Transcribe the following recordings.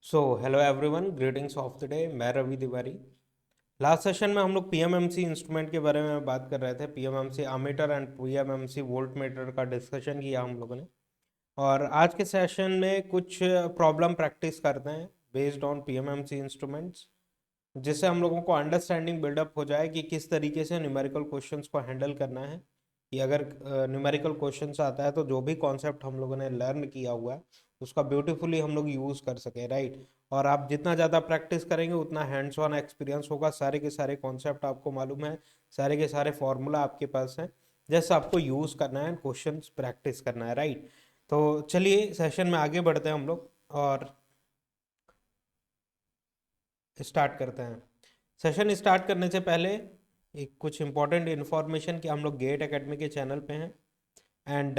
So hello everyone, greetings of the day. मैं Ravi Tiwari. Last session में हम लोग पीएमएमसी इंस्ट्रूमेंट के बारे में बात कर रहे थे। PMMC ammeter and PMMC volt meter का डिस्कशन किया हम लोगों ने। और आज के सेशन में कुछ प्रॉब्लम प्रैक्टिस करते हैं बेस्ड ऑन पीएमएमसी इंस्ट्रूमेंट्स, जिससे हम लोगों को अंडरस्टैंडिंग बिल्डअप हो जाए कि किस तरीके से न्यूमेरिकल क्वेश्चंस को हैंडल करना है। कि अगर न्यूमेरिकल क्वेश्चंस आता है तो जो भी कॉन्सेप्ट हम लोगों ने लर्न किया हुआ है उसका ब्यूटीफुली हम लोग यूज़ कर सकें, राइट। और आप जितना ज़्यादा प्रैक्टिस करेंगे उतना हैंड्स ऑन एक्सपीरियंस होगा। सारे के सारे कॉन्सेप्ट आपको मालूम है, सारे के सारे फॉर्मूला आपके पास हैं, जैसे आपको यूज़ करना है, क्वेश्चंस प्रैक्टिस करना है, राइट। तो चलिए सेशन में आगे बढ़ते हैं हम लोग और स्टार्ट करते हैं। सेशन स्टार्ट करने से पहले एक कुछ इंपॉर्टेंट इन्फॉर्मेशन कि हम लोग गेट एकेडमी के चैनल पे हैं एंड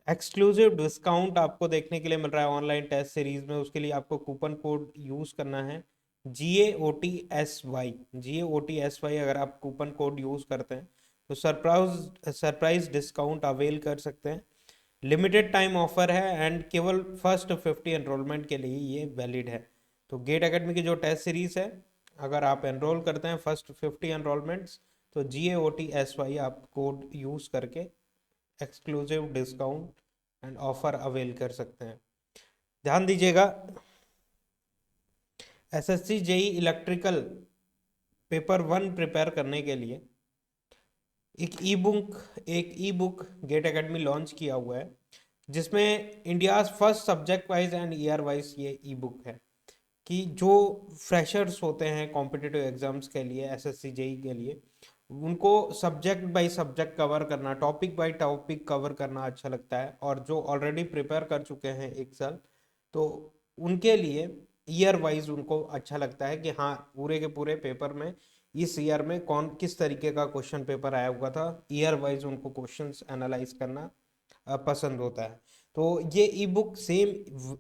एक्सक्लूसिव डिस्काउंट आपको देखने के लिए मिल रहा है ऑनलाइन टेस्ट सीरीज में। उसके लिए आपको कूपन कोड यूज़ करना है GAOTSY। GAOTSY अगर आप कूपन कोड यूज़ करते हैं तो सरप्राइज डिस्काउंट अवेल कर सकते हैं। लिमिटेड टाइम ऑफर है एंड केवल फर्स्ट 50 एनरोलमेंट के लिए ये वैलिड है। तो गेट एकेडमी की जो टेस्ट सीरीज है, अगर आप एनरोल करते हैं फर्स्ट 50 एनरोलमेंट्स तो GAOTSY आप कोड यूज़ करके exclusive discount and offer avail कर सकते हैं। ध्यान दीजिएगा, SSC JE electrical paper 1 prepare करने के लिए एक e book GATE academy launch किया हुआ है, जिसमें India's first subject wise and year wise ये ई बुक है कि जो फ्रेशर्स होते हैं कॉम्पिटिटिव एग्जाम्स के लिए, SSC जेई के लिए, उनको सब्जेक्ट बाय सब्जेक्ट कवर करना, टॉपिक बाय टॉपिक कवर करना अच्छा लगता है। और जो ऑलरेडी प्रिपेयर कर चुके हैं एक साल, तो उनके लिए ईयर वाइज उनको अच्छा लगता है कि हाँ, पूरे के पूरे पेपर में इस ईयर में कौन किस तरीके का क्वेश्चन पेपर आया हुआ था। ईयर वाइज उनको क्वेश्चंस एनालाइज करना पसंद होता है। तो ये ई बुक सेम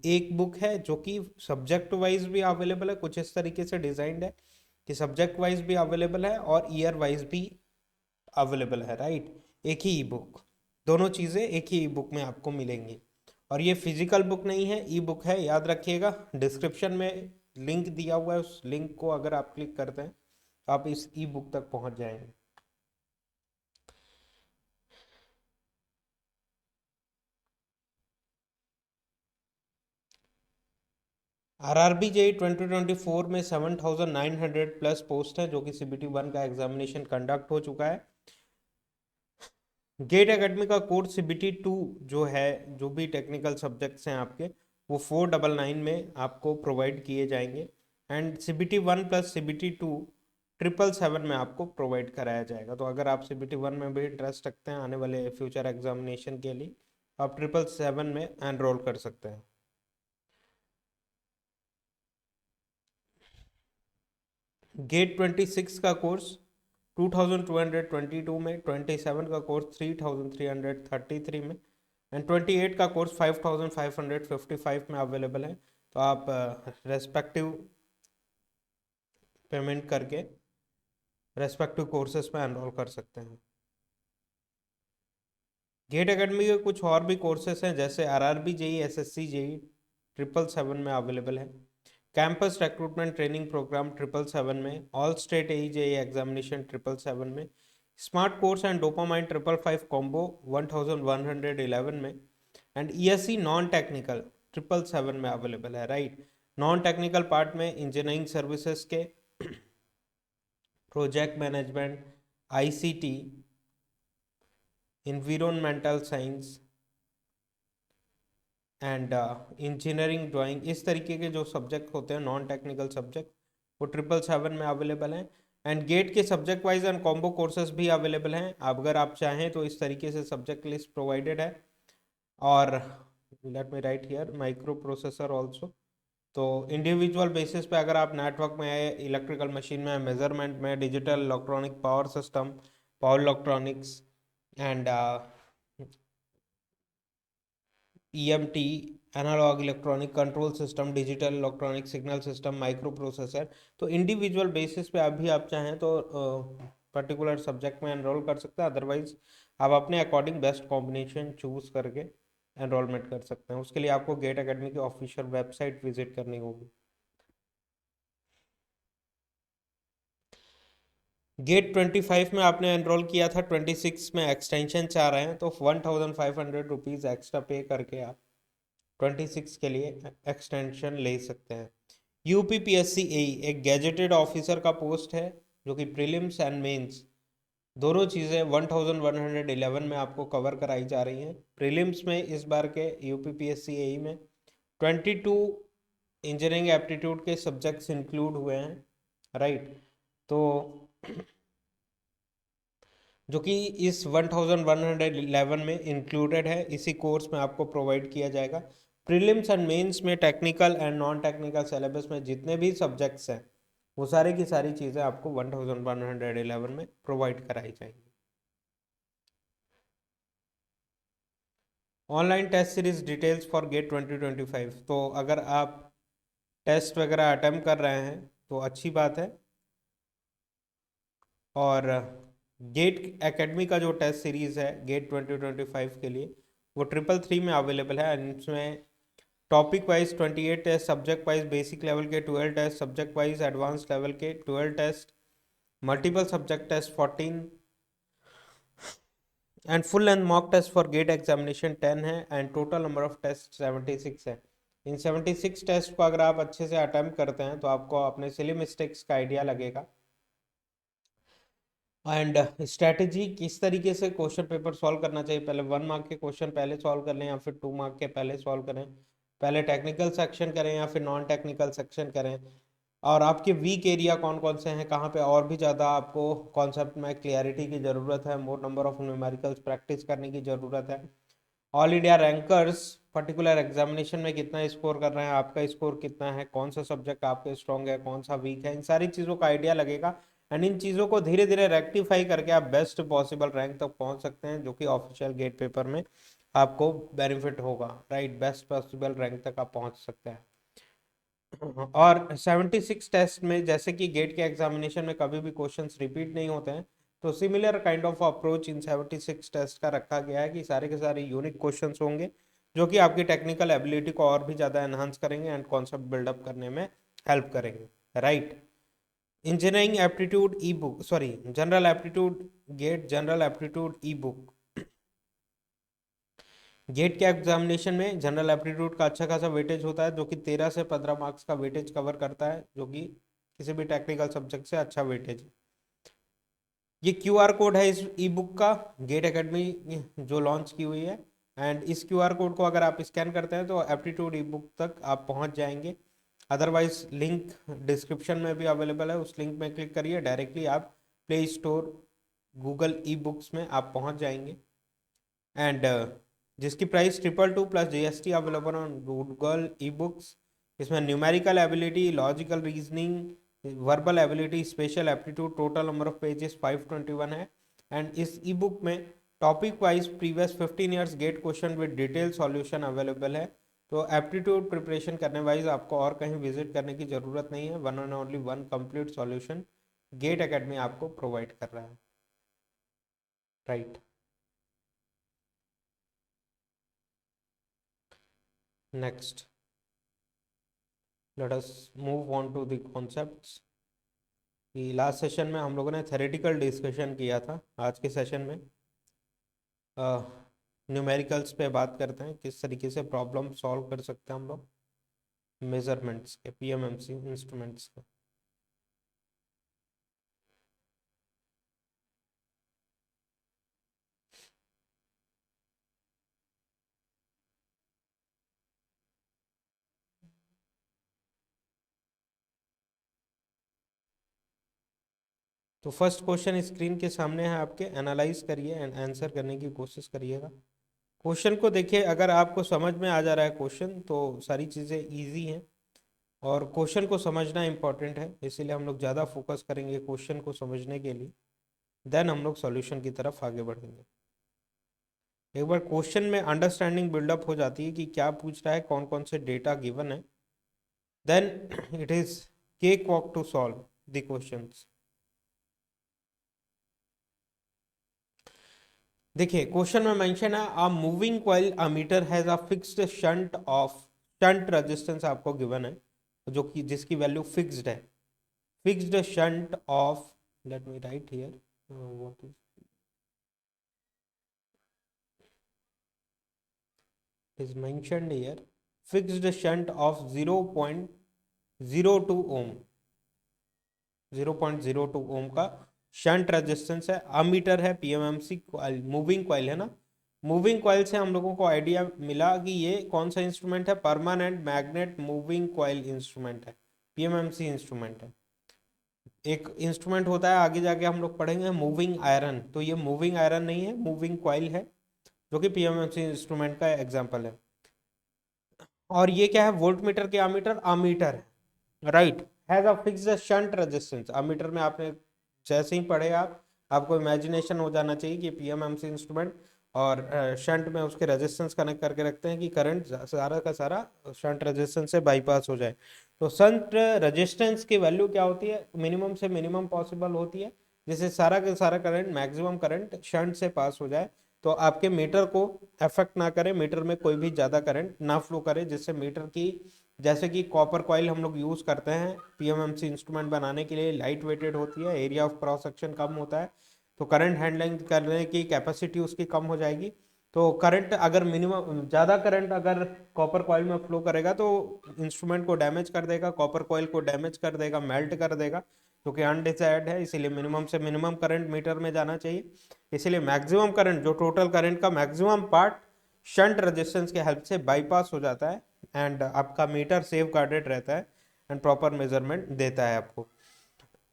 एक बुक है जो कि सब्जेक्ट वाइज भी अवेलेबल है, कुछ इस तरीके से डिजाइंड है कि सब्जेक्ट वाइज भी अवेलेबल है और ईयर वाइज भी अवेलेबल है, राइट। एक ही ई बुक, दोनों चीज़ें एक ही ई बुक में आपको मिलेंगी। और ये फिजिकल बुक नहीं है, ई बुक है, याद रखिएगा। डिस्क्रिप्शन में लिंक दिया हुआ है, उस लिंक को अगर आप क्लिक करते हैं तो आप इस ई बुक तक पहुंच जाएंगे। आरआरबी जेई 2024 में 7,900 प्लस पोस्ट है, जो कि CBT 1 का एग्जामिनेशन कंडक्ट हो चुका है। गेट एकेडमी का कोर्स CBT 2 जो है, जो भी टेक्निकल सब्जेक्ट्स हैं आपके, वो 499 में आपको प्रोवाइड किए जाएंगे। एंड CBT 1 प्लस CBT 2 777 में आपको प्रोवाइड कराया जाएगा। तो अगर आप CBT 1 में भी इंटरेस्ट रखते हैं आने वाले फ्यूचर एग्जामिनेशन के लिए, आप 777 में एनरोल कर सकते हैं। गेट 26 का कोर्स 2222 में, 27 का कोर्स 3333 में एंड 28 का कोर्स 5555 में अवेलेबल है। तो आप रेस्पेक्टिव पेमेंट करके रेस्पेक्टिव कोर्सेज में एनरोल कर सकते हैं। गेट एकेडमी के कुछ और भी कोर्सेज हैं, जैसे RRB जेई, SSC जेई 777 में अवेलेबल है। कैंपस रिक्रूटमेंट ट्रेनिंग प्रोग्राम 777 में, ऑल स्टेट AEJE एग्जामिनेशन 777 में, smart course and dopamine 555 combo 1111 में एंड ESC नॉन टेक्निकल 777 में अवेलेबल है, राइट। नॉन टेक्निकल पार्ट में इंजीनियरिंग सर्विसेज के, project management, ICT, environmental science and engineering drawing, इस तरीके के जो सब्जेक्ट होते हैं नॉन टेक्निकल सब्जेक्ट, वो 777 में अवेलेबल हैं। एंड गेट के subject wise and combo courses भी अवेलेबल हैं। अगर आप चाहें तो इस तरीके से सब्जेक्ट लिस्ट प्रोवाइडेड है। और let me write here microprocessor also. तो इंडिविजुअल बेसिस पे अगर आप नेटवर्क में है, इलेक्ट्रिकल मशीन में, मेजरमेंट में, digital electronic power system, power electronics and EMT, analogue electronic control system, digital electronic signal system, microprocessor, तो individual basis पे अभी आप चाहें तो पर्टिकुलर सब्जेक्ट में एनरोल कर सकते हैं। अदरवाइज आप अपने अकॉर्डिंग बेस्ट कॉम्बिनेशन चूज करके एनरोलमेंट कर सकते हैं। उसके लिए आपको गेट एकेडमी की ऑफिशियल वेबसाइट विजिट करनी होगी। गेट 25 में आपने एनरोल किया था, 26 में एक्सटेंशन चाह रहे हैं, तो 1500 रुपीज़ एक्स्ट्रा पे करके आप 26 के लिए एक्सटेंशन ले सकते हैं। यूपीपीएससी एई एक गैजेटेड ऑफिसर का पोस्ट है, जो कि प्रीलिम्स एंड मेंस दोनों चीज़ें 1111 में आपको कवर कराई जा रही हैं। प्रीलिम्स में इस बार के यूपीपीएससी एई में 22 इंजीनियरिंग एप्टीट्यूड के सब्जेक्ट्स इंक्लूड हुए हैं, राइट। तो जो कि इस 1111 में इंक्लूडेड है, इसी कोर्स में आपको प्रोवाइड किया जाएगा। प्रीलिम्स एंड मेंस में technical and non technical syllabus में जितने भी सब्जेक्ट्स हैं, वो सारी की सारी चीज़ें आपको 1111 में प्रोवाइड कराई जाएंगी। Online test series details for GATE 2025। तो अगर आप टेस्ट वगैरह अटेम्प्ट कर रहे हैं तो अच्छी बात है। और गेट एकेडमी का जो टेस्ट सीरीज़ है गेट 2025 के लिए, वो 333 में अवेलेबल है। इसमें topic wise 28 test, subject wise basic level के 12 test, subject wise advance level के 12 test, multiple subject test 14 and full and mock test for GATE examination 10 है, and total number of test 76 है। इन 76 टेस्ट को अगर आप अच्छे से अटेम्प्ट करते हैं तो आपको अपने सिली मिस्टेक्स का आइडिया लगेगा, एंड स्ट्रैटेजी किस तरीके से क्वेश्चन पेपर सॉल्व करना चाहिए। पहले 1 मार्क के क्वेश्चन पहले सॉल्व कर लें या फिर 2 मार्क के पहले सॉल्व करें, पहले टेक्निकल सेक्शन करें या फिर नॉन टेक्निकल सेक्शन करें, और आपके वीक एरिया कौन कौन से हैं, कहाँ पे और भी ज़्यादा आपको कॉन्सेप्ट में क्लियरिटी की ज़रूरत है, मोर नंबर ऑफ न्यूमेरिकल्स प्रैक्टिस करने की ज़रूरत है। All India rankers particular examination में कितना स्कोर कर रहे हैं, आपका स्कोर कितना है, कौन सा सब्जेक्ट आपके स्ट्रॉन्ग है, कौन सा वीक है, इन सारी चीज़ों का आइडिया लगेगा। एंड इन चीज़ों को धीरे धीरे रेक्टिफाई करके आप बेस्ट पॉसिबल रैंक तक पहुंच सकते हैं, जो कि ऑफिशियल गेट पेपर में आपको बेनिफिट होगा, राइट। बेस्ट पॉसिबल रैंक तक आप पहुंच सकते हैं। और 76 टेस्ट में जैसे कि गेट के एग्जामिनेशन में कभी भी क्वेश्चंस रिपीट नहीं होते हैं, तो similar kind of approach in 76 test का रखा गया है कि सारे के सारे यूनिक क्वेश्चंस होंगे, जो कि आपकी टेक्निकल एबिलिटी को और भी ज़्यादा एनहांस करेंगे एंड कॉन्सेप्ट बिल्डअप करने में हेल्प करेंगे, right. Engineering aptitude e book, sorry, general aptitude, GATE general aptitude e book. GATE के एग्जामिनेशन में जनरल एप्टीट्यूड का अच्छा खासा वेटेज होता है, जो कि 13 से 15 मार्क्स का वेटेज कवर करता है, जो कि किसी भी टेक्निकल सब्जेक्ट से अच्छा वेटेज है। ये क्यूआर कोड है इस ई बुक का, गेट एकेडमी जो लॉन्च की हुई है, एंड इस क्यूआर कोड को अगर आप स्कैन करते हैं तो एप्टीट्यूड ई बुक तक आप पहुंच जाएंगे। अदरवाइज लिंक डिस्क्रिप्शन में भी अवेलेबल है, उस लिंक में क्लिक करिए, डायरेक्टली आप play store Google e books में आप पहुंच जाएंगे। एंड जिसकी price 222 plus GST available on Google e books. इसमें numerical ability, logical reasoning, verbal ability, special aptitude, total number of pages 521 है। एंड इस ई बुक में topic wise previous 15 years GATE question with detail solution available है। तो aptitude preparation करने wise आपको और कहीं विजिट करने की ज़रूरत नहीं है, one and only one complete solution GATE academy आपको प्रोवाइड कर रहा है, right. Next, let us move on to the concepts. कि लास्ट सेशन में हम लोगों ने थेरेटिकल डिस्कशन किया था, आज के सेशन में न्यूमेरिकल्स पे बात करते हैं, किस तरीके से प्रॉब्लम सॉल्व कर सकते हैं हम लोग मेजरमेंट्स के, पीएमएमसी इंस्ट्रूमेंट्स के। तो फर्स्ट क्वेश्चन स्क्रीन के सामने है आपके, एनालाइज करिए एंड आंसर करने की कोशिश करिएगा। क्वेश्चन को देखिए, अगर आपको समझ में आ जा रहा है क्वेश्चन तो सारी चीज़ें इजी हैं, और क्वेश्चन को समझना इंपॉर्टेंट है, इसीलिए हम लोग ज़्यादा फोकस करेंगे क्वेश्चन को समझने के लिए, देन हम लोग सॉल्यूशन की तरफ आगे बढ़ेंगे। एक बार क्वेश्चन में अंडरस्टैंडिंग बिल्डअप हो जाती है कि क्या पूछ रहा है, कौन कौन से डेटा गिवन है, then it is cakewalk to solve the questions. देखिए क्वेश्चन में मेंशन है a moving coil ammeter has a fixed shunt resistance आपको गिवन है, जो कि जिसकी वैल्यू फिक्स्ड है, fixed shunt of, let me write here, what is mentioned here, fixed shunt of 0.02 ohm, 0.02 ohm का शंट रेजिस्टेंस है, ammeter है, PMMC moving coil है ना। मूविंग कॉइल से हम लोगों को आइडिया मिला कि ये कौन सा इंस्ट्रूमेंट है, permanent magnet moving coil instrument है, पीएमएमसी इंस्ट्रूमेंट है। एक इंस्ट्रूमेंट होता है आगे जाके हम लोग पढ़ेंगे मूविंग आयरन, तो ये मूविंग आयरन नहीं है, मूविंग कॉइल है, जो कि पीएमएमसी इंस्ट्रूमेंट का एग्जाम्पल है। और ये क्या है, वोल्ट मीटर के अमीटर, अमीटर है, right, has a fixed shunt resistance. Ammeter में आपने जैसे ही पढ़े आपको इमेजिनेशन हो जाना चाहिए कि पीएमएमसी इंस्ट्रूमेंट और शंट में उसके रेजिस्टेंस कनेक्ट करके रखते हैं कि करंट सारा का सारा शंट रेजिस्टेंस से बाईपास हो जाए। तो शंट रेजिस्टेंस की वैल्यू क्या होती है, मिनिमम से मिनिमम पॉसिबल होती है, जिससे सारा का सारा करंट, मैक्सिमम करंट शंट से पास हो जाए, तो आपके मीटर को अफेक्ट ना करे, मीटर में कोई भी ज़्यादा करंट ना फ्लो करे, जिससे मीटर की, जैसे कि कॉपर कॉइल हम लोग यूज़ करते हैं पीएमएमसी इंस्ट्रूमेंट बनाने के लिए, लाइट वेटेड होती है, एरिया ऑफ क्रॉस सेक्शन कम होता है, तो करंट हैंडलिंग करने की कैपेसिटी उसकी कम हो जाएगी। तो करंट अगर मिनिमम, ज़्यादा करंट अगर कॉपर कॉइल में फ्लो करेगा तो इंस्ट्रूमेंट को डैमेज कर देगा, कॉपर कॉइल को डैमेज कर देगा, मेल्ट कर देगा, जो कि अनडिजायर्ड है। इसीलिए मिनिमम से मिनिमम करंट मीटर में जाना चाहिए। इसीलिए मैक्सिमम करंट, जो टोटल करंट का मैक्सिमम पार्ट शंट रेजिस्टेंस के हेल्प से बाईपास हो जाता है, एंड आपका मीटर सेफ गार्डेड रहता है एंड प्रॉपर मेजरमेंट देता है आपको।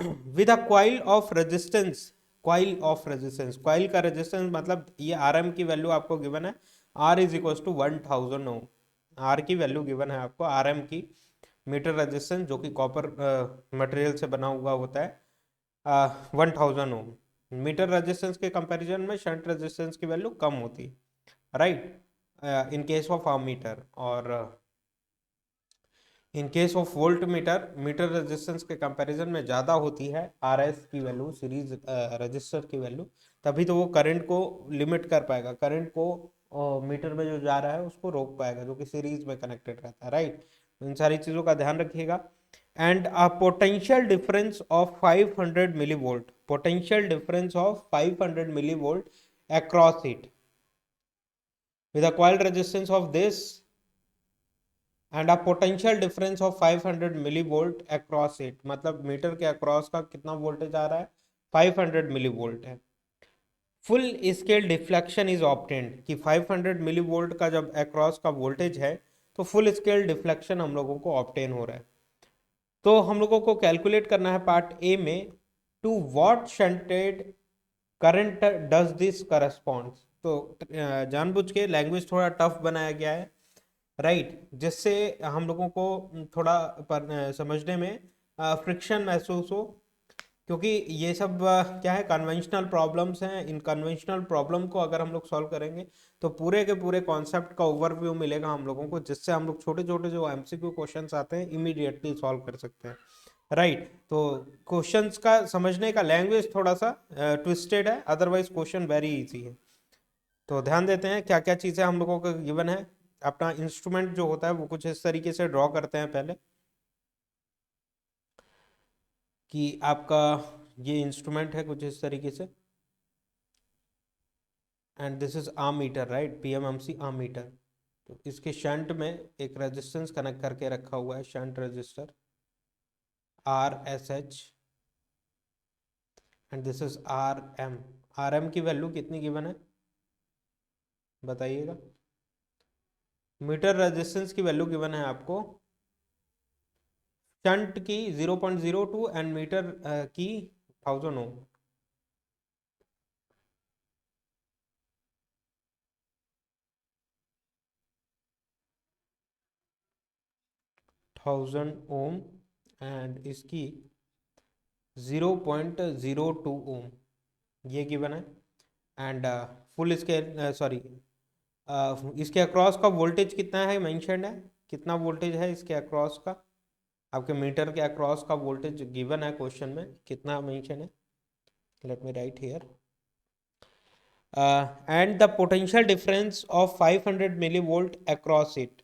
With a coil of resistance, coil of resistance, coil का रेजिस्टेंस मतलब ये आर एम की वैल्यू आपको गिवन है, R is equal to 1000 ohm, R की वैल्यू गिवन है आपको, आर एम की, मीटर रेजिस्टेंस जो कि कॉपर मटेरियल से बना हुआ होता है, 1000 ओम। मीटर रेजिस्टेंस के कंपैरिजन में शंट रेजिस्टेंस की वैल्यू कम होती है, right, in case of meter. और in case of volt meter, meter resistance के कंपैरिजन में ज़्यादा होती है आर एस की वैल्यू, सीरीज रजिस्टर की वैल्यू, तभी तो वो करंट को लिमिट कर पाएगा, करंट को मीटर में जो जा रहा है उसको रोक पाएगा, जो कि सीरीज में कनेक्टेड रहता है, राइट। इन सारी चीज़ों का ध्यान रखिएगा। And a potential difference of 500 millivolt, potential difference of 500 millivolt across it with a coil resistance of this and a potential difference of 500 millivolt across it, मतलब metre के across का कितना voltage आ रहा है, 500 millivolt है। Full scale deflection is obtained, कि 500 millivolt का जब अक्रॉस का वोल्टेज है तो फुल स्केल डिफ्लेक्शन हम लोगों को ऑब्टेन हो रहा है। तो हम लोगों को कैलकुलेट करना है पार्ट ए में, to what shunted current does this corresponds. तो जानबूझ के लैंग्वेज थोड़ा टफ बनाया गया है, राइट, जिससे हम लोगों को थोड़ा समझने में फ्रिक्शन महसूस हो, क्योंकि ये सब क्या है, कन्वेंशनल प्रॉब्लम्स हैं। इन कन्वेंशनल प्रॉब्लम को अगर हम लोग सॉल्व करेंगे तो पूरे के पूरे कॉन्सेप्ट का ओवरव्यू मिलेगा हम लोगों को, जिससे हम लोग छोटे छोटे जो एमसीक्यू क्वेश्चंस आते हैं इमीडिएटली सॉल्व कर सकते हैं, राइट। तो क्वेश्चंस का समझने का लैंग्वेज थोड़ा सा ट्विस्टेड है, अदरवाइज क्वेश्चन वेरी इजी है। तो ध्यान देते हैं क्या क्या चीज़ें हम लोगों को गिवन है। अपना इंस्ट्रूमेंट जो होता है वो कुछ इस तरीके से ड्रॉ करते हैं पहले, कि आपका ये इंस्ट्रूमेंट है कुछ इस तरीके से, and this is ammeter, right, PMMC ammeter. तो इसके शंट में एक रेजिस्टेंस कनेक्ट करके रखा हुआ है, shunt resistor R S H, and this is R M. R M की वैल्यू कितनी गिवन है बताइएगा, मीटर रेजिस्टेंस की वैल्यू गिवन है आपको, शंट की 0.02 एंड मीटर की 1000 ओम। 1000 ओम एंड इसकी 0.02 ओम, ये गिवन है। एंड फुल स्केल, सॉरी, इसके अक्रॉस का वोल्टेज कितना है मेंशन्ड है, कितना वोल्टेज है इसके अक्रॉस का, आपके मीटर के अक्रॉस का वोल्टेज गिवन है क्वेश्चन में, कितना मेंशन है, let me write here, and the potential difference of 500 millivolt across it.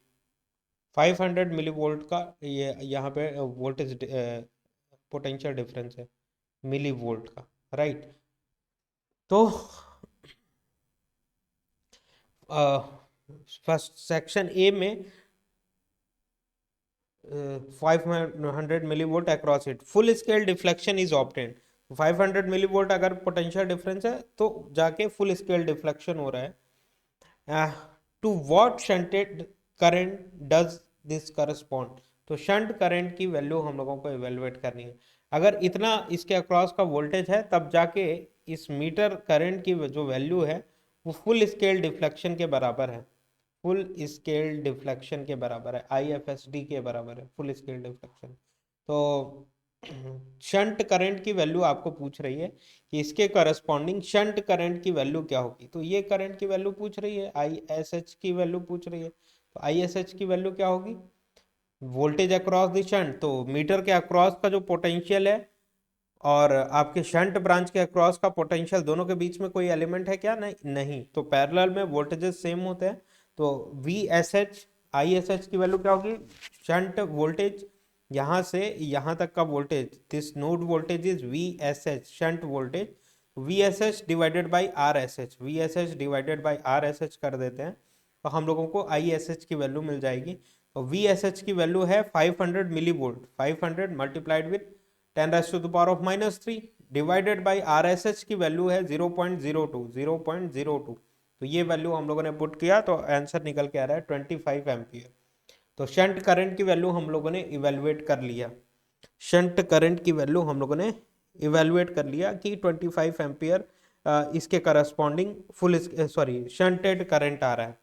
500 milliवोल्ट का ये यहाँ पे वोल्टेज पोटेंशियल डिफरेंस है मिलीवोल्ट का, राइट। तो फर्स्ट सेक्शन ए में 500 millivolt across it, full scale deflection is obtained. 500 millivolt अगर पोटेंशियल डिफरेंस है तो जाके फुल स्केल डिफ्लेक्शन हो रहा है। To what shunted current does this correspond, तो शंट करंट की वैल्यू हम लोगों को इवेलुएट करनी है। अगर इतना इसके अक्रॉस का वोल्टेज है तब जाके इस मीटर करंट की जो वैल्यू है वो फुल स्केल डिफ्लेक्शन के बराबर है, फुल स्केल डिफ्लेक्शन के बराबर है, IFSD के बराबर है फुल स्केल डिफ्लेक्शन। तो शंट करंट की वैल्यू आपको पूछ रही है कि इसके करस्पॉन्डिंग शंट करंट की वैल्यू क्या होगी, तो ये करंट की वैल्यू पूछ रही है, ISH की वैल्यू पूछ रही है। तो ISH की वैल्यू क्या होगी, वोल्टेज अक्रॉस द शंट, तो मीटर के अक्रॉस का जो पोटेंशियल है और आपके शंट ब्रांच के अक्रॉस का पोटेंशियल, दोनों के बीच में कोई एलिमेंट है क्या, नहीं, तो पैरेलल में वोल्टेजेस सेम होते हैं। तो VSH ISH की वैल्यू क्या होगी, शंट वोल्टेज यहाँ से यहाँ तक का voltage, this node voltage is VSH shunt voltage, VSH divided by RSH, VSH divided by RSH कर देते हैं तो हम लोगों को ISH की वैल्यू मिल जाएगी। तो VSH की वैल्यू है 500 millivolt, 500 multiplied with 10⁻³ divided by RSH की वैल्यू है 0.02। तो ये वैल्यू हम लोगों ने पुट किया तो आंसर निकल के आ रहा है 25 एम्पियर। तो शंट करंट की वैल्यू हम लोगों ने इवेलुएट कर लिया, शंट करंट की वैल्यू हम लोगों ने इवेलुएट कर लिया कि 25 एम्पियर इसके corresponding full sorry shunted current आ रहा है।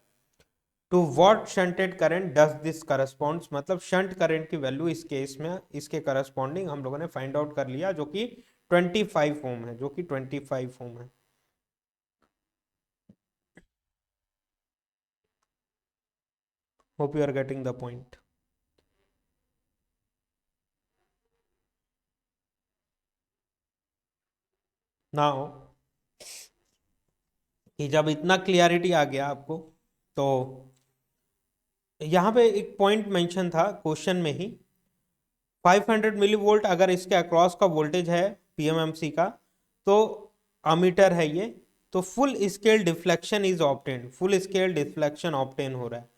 To what shunted current does this corresponds, मतलब शंट करंट की वैल्यू इस केस में इसके करस्पॉन्डिंग हम लोगों ने फाइंड आउट कर लिया जो कि 25 ओम है, जो कि 25 ओम है। Hope you are getting the point. Now कि जब इतना क्लियरिटी आ गया आपको, तो यहाँ पे एक पॉइंट मेंशन था क्वेश्चन में ही, 500 मिली वोल्ट अगर इसके अक्रॉस का वोल्टेज है PMMC का, तो अमीटर है ये, तो full scale deflection is obtained, full scale deflection obtain हो रहा है।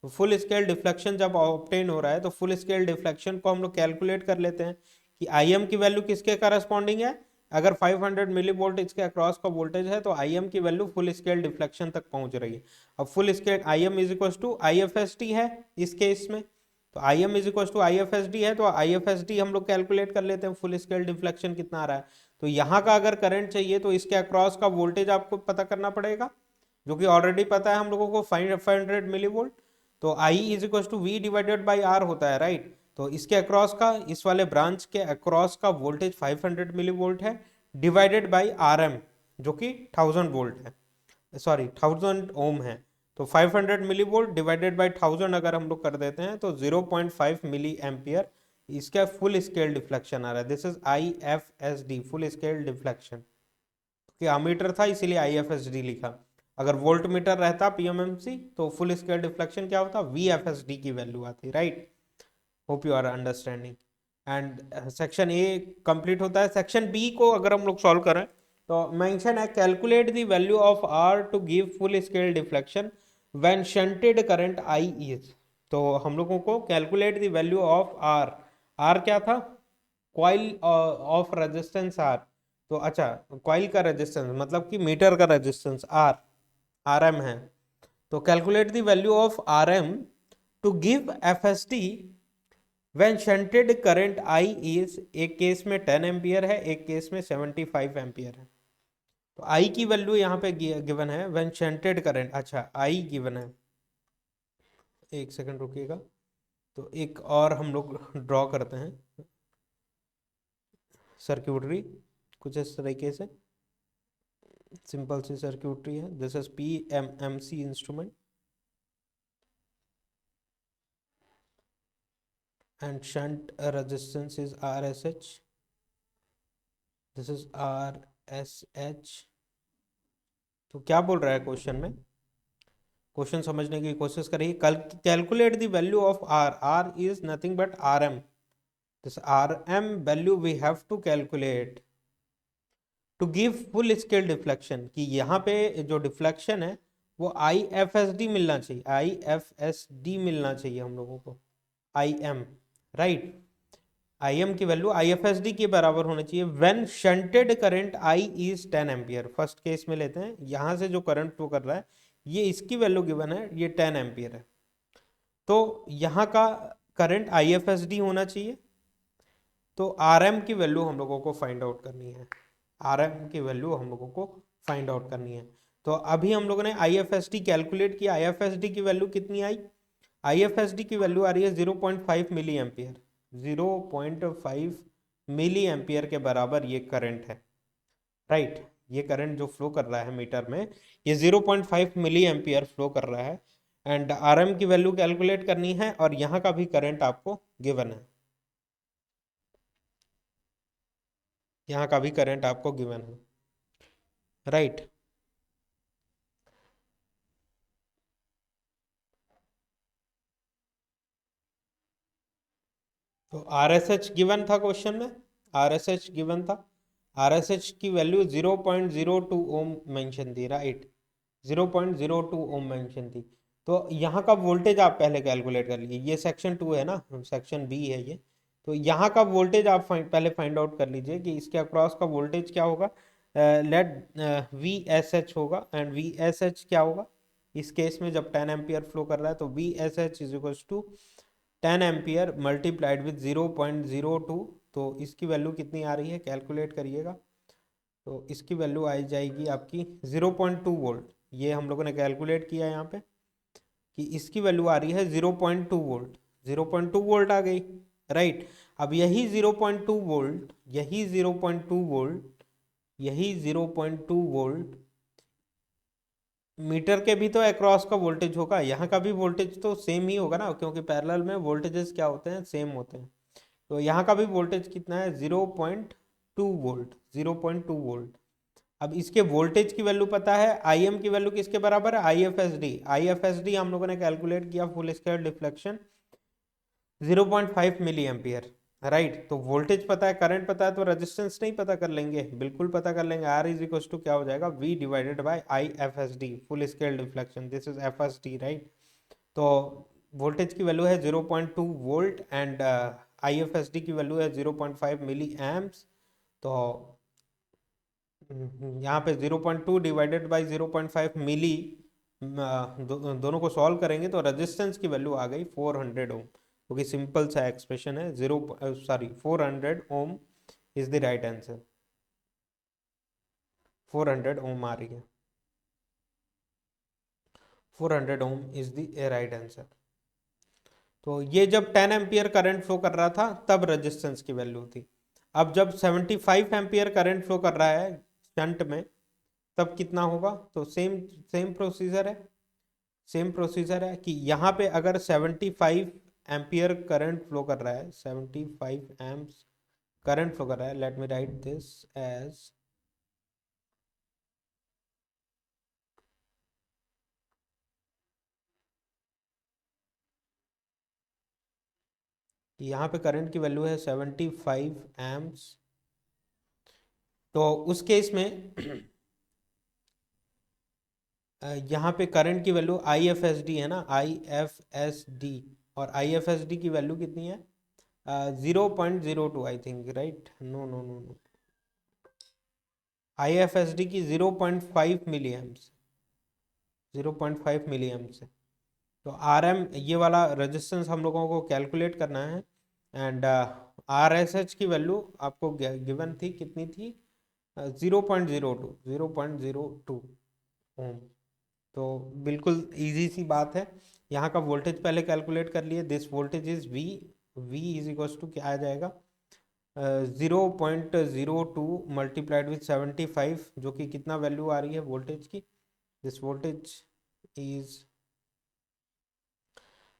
तो फुल स्केल डिफ्लेक्शन जब ऑब्टेन हो रहा है तो फुल स्केल डिफ्लेक्शन को हम लोग कैलकुलेट कर लेते हैं कि IM की वैल्यू किसके करस्पॉन्डिंग है, अगर 500 मिली वोल्ट इसके अक्रॉस का वोल्टेज है तो IM की वैल्यू फुल स्केल डिफ्लेक्शन तक पहुंच रही है। अब full scale IM is equal to IFSD है इस केस में, तो IM is equal to IFSD है, तो IFSD हम लोग कैलकुलेट कर लेते हैं फुल स्केल डिफ्लेक्शन कितना आ रहा है। तो यहाँ का अगर करंट चाहिए तो इसके अक्रॉस का वोल्टेज आपको पता करना पड़ेगा, जो कि ऑलरेडी पता है हम लोगों को 500 मिली वोल्ट। तो I is equal to V divided by R होता है, राइट। तो इसके अक्रॉस का, इस वाले ब्रांच के अक्रॉस का वोल्टेज 500 मिली वोल्ट है डिवाइडेड बाई RM जो कि 1000 वोल्ट है, सॉरी 1000 ओम है। तो 500 मिली वोल्ट डिवाइडेड बाई 1000 अगर हम लोग कर देते हैं तो 0.5 मिली एम्पियर इसका फुल स्केल डिफ्लेक्शन आ रहा है। This is IFSD full scale deflection, कि अमीटर था इसीलिए IFSD लिखा। अगर वोल्ट मीटर रहता PMMC तो फुल स्केल डिफ्लेक्शन क्या होता, VFSD की वैल्यू आती, right. Hope you are understanding. And section A complete होता है। सेक्शन बी को अगर हम लोग सॉल्व करें तो मेंशन है calculate the value of R to give full scale deflection when shunted current I is, तो हम लोगों को calculate the value of R, R क्या था, कॉइल ऑफ रेजिस्टेंस R। तो अच्छा, कॉइल का रेजिस्टेंस मतलब कि मीटर का रेजिस्टेंस RM है। तो calculate the value of RM to give FSD when shunted current I is, एक केस में 10 एम्पियर है, एक केस में 75 एम्पियर है। तो I की वैल्यू यहाँ पे गिवन है व्हेन शंटेड करंट, अच्छा I गिवन है, एक सेकंड रुकिएगा। तो एक और हम लोग ड्रॉ करते हैं सर्क्यूटरी कुछ इस तरीके से, सिंपल सी सर्क्यूटरी है। This is PMMC instrument and shunt resistance is RSH. This is RSH तो क्या बोल रहा है क्वेश्चन में, क्वेश्चन समझने की कोशिश करिए। कल calculate the value of R, R is nothing but R M, this R M value we have to calculate to give full scale deflection, कि यहाँ पे जो डिफ्लेक्शन है वो आई एफ एस डी मिलना चाहिए, आई एफ एस डी मिलना चाहिए हम लोगों को, I M, right. I M की value I F S D के बराबर होना चाहिए when shunted current I is 10 ampere. First case में लेते हैं, यहाँ से जो करंट फ्लो कर रहा है ये इसकी वैल्यू गिवन है, ये 10 एम्पियर है, तो यहाँ का current I F S D होना चाहिए। तो आर एम की वैल्यू हम लोगों को फाइंड आउट करनी है, आर एम की वैल्यू हम लोगों को फाइंड आउट करनी है। तो अभी हम लोगों ने आई एफ एस डी कैलकुलेट किया, आई एफ एस डी की वैल्यू कितनी आई, आई एफ एस डी की वैल्यू आ रही है 0.5 मिली एम्पियर, 0.5 मिली एम्पियर के बराबर ये करंट है, राइट। ये करंट जो फ्लो कर रहा है मीटर में, ये 0.5 मिली एम्पियर फ्लो कर रहा है, एंड आर एम की वैल्यू कैलकुलेट करनी है, और यहाँ का भी करंट आपको गिवन है, यहाँ का भी करंट आपको गिवन है, राइट। तो आर एस एच गिवन था क्वेश्चन में, आर एस एच गिवन था, आर एस एच की वैल्यू 0.02 ओम मेंशन थी, राइट, 0.02 ओम मेंशन थी। तो यहाँ का वोल्टेज आप पहले कैलकुलेट कर लीजिए, ये सेक्शन 2 है ना, सेक्शन बी है ये, तो यहाँ का वोल्टेज आप पहले फाइंड आउट कर लीजिए कि इसके अक्रॉस का वोल्टेज क्या होगा, लेट वी एस एच होगा, एंड वी एस एच क्या होगा इस केस में जब 10 एम्पियर फ्लो कर रहा है, तो V S H is equal to 10 ampere multiplied with 0.02, तो इसकी वैल्यू कितनी आ रही है कैलकुलेट करिएगा। तो इसकी वैल्यू आ जाएगी आपकी 0.2 वोल्ट, ये हम लोगों ने कैलकुलेट किया यहाँ पे कि इसकी वैल्यू आ रही है 0.2 वोल्ट, 0.2 वोल्ट आ गई, राइट। अब यही 0.2 वोल्ट, यही 0.2 वोल्ट, यही 0.2 वोल्ट मीटर के भी तो अक्रॉस का वोल्टेज होगा, यहाँ का भी वोल्टेज तो सेम ही होगा ना, क्योंकि पैरेलल में वोल्टेजेस क्या होते हैं, सेम होते हैं। तो यहाँ का भी वोल्टेज कितना है, 0.2 वोल्ट, 0.2 वोल्ट। अब इसके वोल्टेज की वैल्यू पता है, आई एम की वैल्यू किसके बराबर है, I F S D, I F S D हम लोगों ने कैलकुलेट किया full scale deflection 0.5 milliampere, right. तो वोल्टेज पता है, करंट पता है, तो रेजिस्टेंस नहीं पता कर लेंगे, बिल्कुल पता कर लेंगे, आर इज इक्वल टू क्या हो जाएगा, V divided by I F S D, full scale deflection, this is F S D, right. तो वोल्टेज की वैल्यू है 0.2 volt, and I F S D की वैल्यू है 0.5 मिली एम्प्स। तो यहाँ पे 0.2 डिवाइडेड बाई 0.5 मिली, दोनों को सॉल्व करेंगे तो रेजिस्टेंस की वैल्यू आ गई 400 ओम, क्योंकि सिंपल सा एक्सप्रेशन है, 400 ओम इज द राइट आंसर, 400 ओम आ रही है, 400 ओम इज द राइट आंसर। तो ये जब 10 एम्पियर करंट फ्लो कर रहा था तब रेजिस्टेंस की वैल्यू थी। अब जब 75 एम्पियर करंट फ्लो कर रहा है शंट में, तब कितना होगा, तो सेम सेम प्रोसीजर है, सेम प्रोसीजर है कि यहाँ पे अगर 75 एम्पियर करंट फ्लो कर रहा है, 75 एम्प्स करंट फ्लो कर रहा है, let me write this as, यहाँ पे करंट की वैल्यू है 75 एम्प्स, तो उस केस में यहाँ पे करंट की value I F S D है ना, आई एफ एस डी, और आई एफ एस डी की वैल्यू कितनी है, 0.02 I think, right, no no no no, I F S D की 0.5 मिली एम्प्स, 0.5 मिली एम्प्स है। तो आर एम ये वाला रेजिस्टेंस हम लोगों को कैलकुलेट करना है, एंड आर एस एच की वैल्यू आपको गिवन थी, कितनी थी, 0.02, 0.02 ओम। तो बिल्कुल इजी सी बात है, यहाँ का वोल्टेज पहले कैलकुलेट कर लिए, this voltage is V, V is equal to क्या आ जाएगा, 0.02 मल्टीप्लाइड विथ 75, जो कि कितना वैल्यू आ रही है वोल्टेज की, this voltage is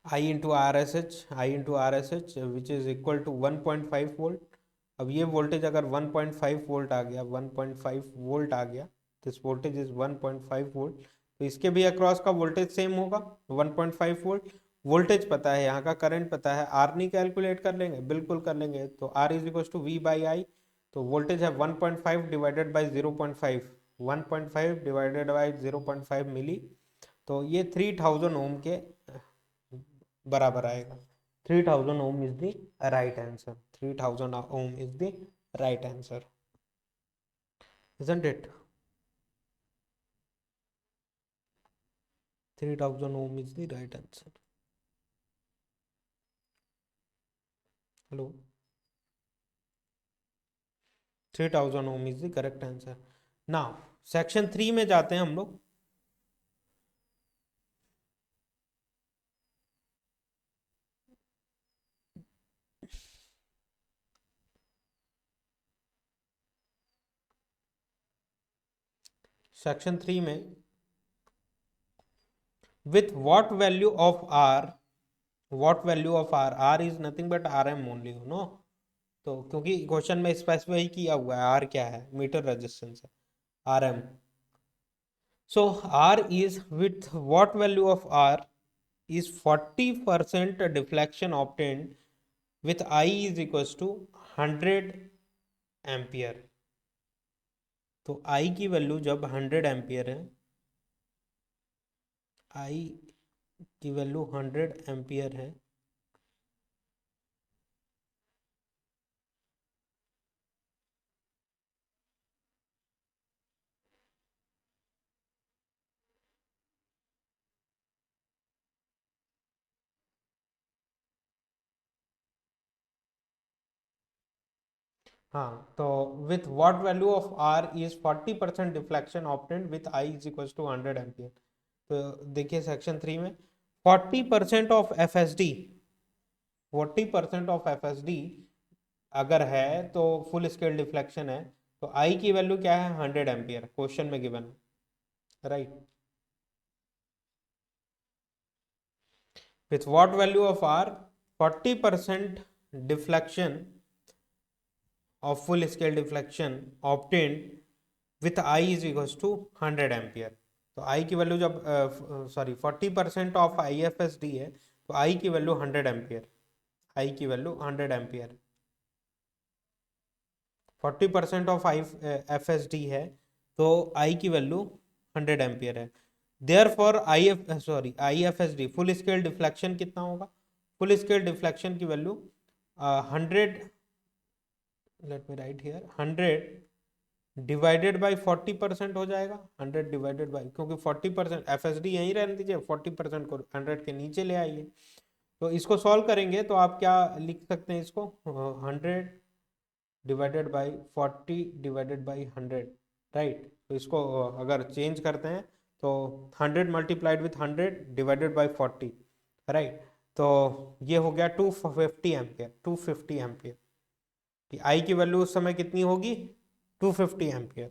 I into R S H, I into R S H which is equal to 1.5 volt. अब ये वोल्टेज अगर 1.5 वोल्ट आ गया, 1.5 वोल्ट आ गया, दिस वोल्टेज इज 1.5 वोल्ट, तो इसके भी अक्रॉस का वोल्टेज सेम होगा 1.5 वोल्ट। वोल्टेज पता है, यहाँ का करंट पता है, आर नहीं कैलकुलेट कर लेंगे, बिल्कुल कर लेंगे। तो R is equal to V by I, तो वोल्टेज है 1.5 divided by 0.5, 1.5 divided by 0.5 milli, तो ये 3000 ओम के बराबर आएगा। 3000 ohm is the right answer. 3000 ohm is the right answer, isn't it? 3000 ohm is the right answer. Hello, 3000 ohm is the correct answer. Now section 3 में जाते हैं हम लोग। सेक्शन 3 में with what value of R, what value of R is nothing but RM only, you know। तो क्योंकि question में specify किया हुआ है आर क्या है, मीटर रेजिस्टेंस है, R M. So R is with what value of R is 40% deflection obtained with I is equals to 100 ampere. तो I की वैल्यू जब 100 एम्पियर है, I की वैल्यू 100 एम्पियर है, हाँ, तो with what value of R is 40% deflection obtained with I is equal to 100 ampere. तो देखिए सेक्शन 3 में 40% of F S D, 40% of F S D अगर है तो फुल स्केल डिफ्लेक्शन है, तो आई की वैल्यू क्या है 100 एम्पियर, क्वेश्चन में गिवन है, right. With what value of R 40% deflection of full scale deflection obtained with I is equal to 100 ampere. तो आई की वैल्यू जब sorry 40% of I F S D है, तो आई की वैल्यू 100 एम्पियर, आई की value 100 ampere. 40% of I F S D है, तो I की वैल्यू 100 एम्पियर है। देयर फॉर आई F S D full scale deflection कितना होगा, फुल स्केल डिफ्लेक्शन की value 100, late me write here, 100 divided by 40% हो जाएगा। 100 डिवाइडेड बाई, क्योंकि 40% एफ एस डी यहीं रहने दीजिए, 40% को 100 के नीचे ले आइए। तो इसको सॉल्व करेंगे तो आप क्या लिख सकते हैं इसको, 100 divided by 40 divided by 100, right. तो इसको अगर चेंज करते हैं तो 100 multiplied with 100 divided by 40, right. तो ये हो गया 250 एम्पियर, 250 एम्पियर कि आई की वैल्यू उस समय कितनी होगी, 250 ampere.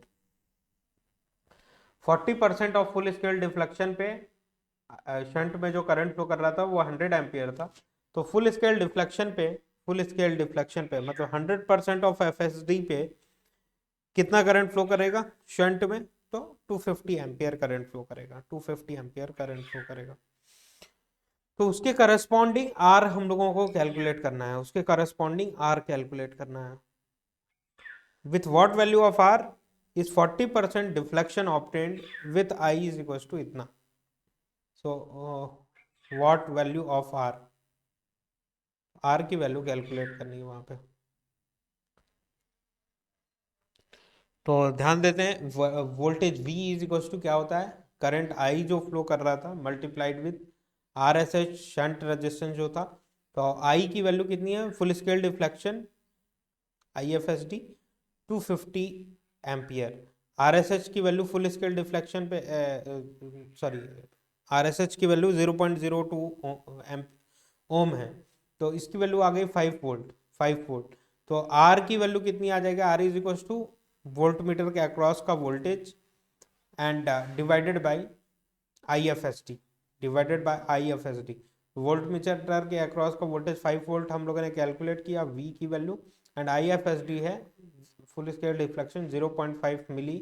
40% of full scale deflection पे शंट में जो करंट फ्लो कर रहा था वो 100 एम्पियर था। तो फुल स्केल डिफ्लेक्शन पे, फुल स्केल डिफ्लेक्शन पे मतलब 100% ऑफ एफ एस डी पे कितना करंट फ्लो करेगा शंट में, तो 250 एम्पियर करंट फ्लो करेगा, 250 एम्पियर करंट फ्लो करेगा। तो उसके करस्पॉन्डिंग आर हम लोगों को कैलकुलेट करना है, उसके करस्पॉन्डिंग आर कैलकुलेट करना है। With what value of R is 40% deflection obtained with I is equal to इतना। So what value of R, R की वैल्यू कैलकुलेट करनी है वहां पे। तो ध्यान देते हैं voltage V is equal to क्या होता है, करंट I जो फ्लो कर रहा था multiplied with R S H shunt resistance जो था। तो I की वैल्यू कितनी है, full scale deflection I F S D 250 ampere. R S H की वैल्यू फुल स्केल डिफ्लेक्शन पे सॉरी आर एस एच की वैल्यू 0.02 ओम है, तो इसकी वैल्यू आ गई 5 वोल्ट, 5 वोल्ट। तो आर की वैल्यू कितनी आ जाएगी, R is equal to volt meter के अक्रॉस का voltage and divided by I F S D, divided by I F S D. Volt metre के अक्रॉस का वोल्टेज 5 वोल्ट हम लोगों ने कैलकुलेट किया V की value, and I F S D है फुल स्केल डिफ्लेक्शन 0.5 मिली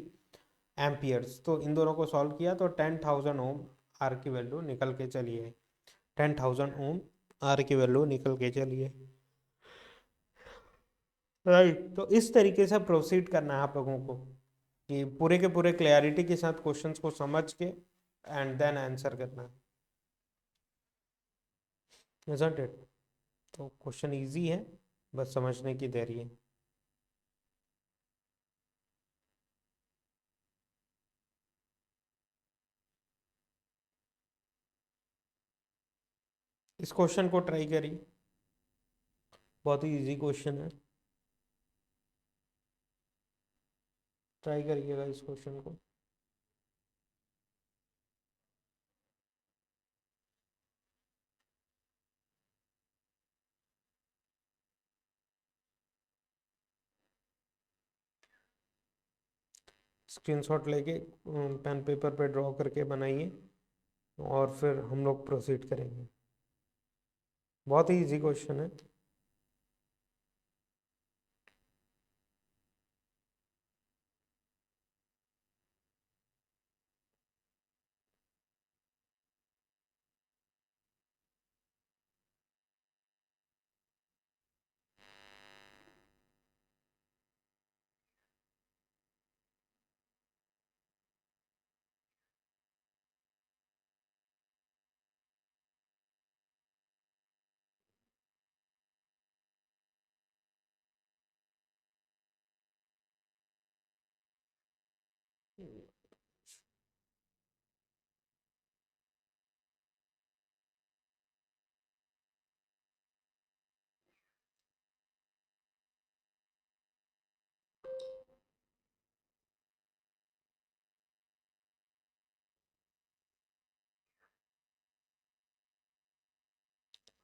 amperes. तो इन दोनों को सॉल्व किया तो 10,000 ओम आर की वैल्यू निकल के चलिए, 10,000 ओम आर की वैल्यू निकल के चलिए, राइट। तो इस तरीके से प्रोसीड करना है आप लोगों को कि पूरे के पूरे क्लैरिटी के साथ क्वेश्चंस को समझ के एंड देन आंसर करना है, isn't it? तो क्वेश्चन इजी है, बस समझने की देरी है। इस क्वेश्चन को ट्राई करिए, बहुत ही इजी क्वेश्चन है, ट्राई करिएगा इस क्वेश्चन को। स्क्रीनशॉट लेके पेन पेपर पे ड्रॉ करके बनाइए और फिर हम लोग प्रोसीड करेंगे। बहुत ही इजी क्वेश्चन है।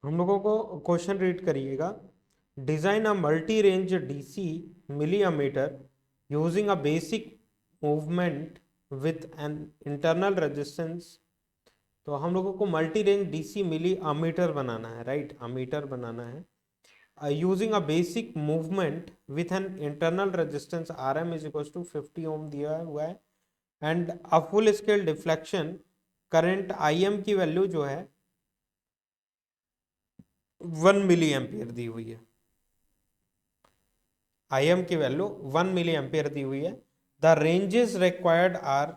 हम लोगों को क्वेश्चन रीड करिएगा। Design a multi range DC millimeter using a basic movement with an internal resistance. तो हम लोगों को multi range DC milliammeter बनाना है, राइट, अमीटर बनाना है using a basic movement with an internal resistance R M is equal to 50 ohm दिया हुआ है and a full scale deflection current I M की वैल्यू जो है 1 मिली एम्पियर दी हुई है, आई एम की वैल्यू 1 मिली एम्पियर दी हुई है। The ranges required are,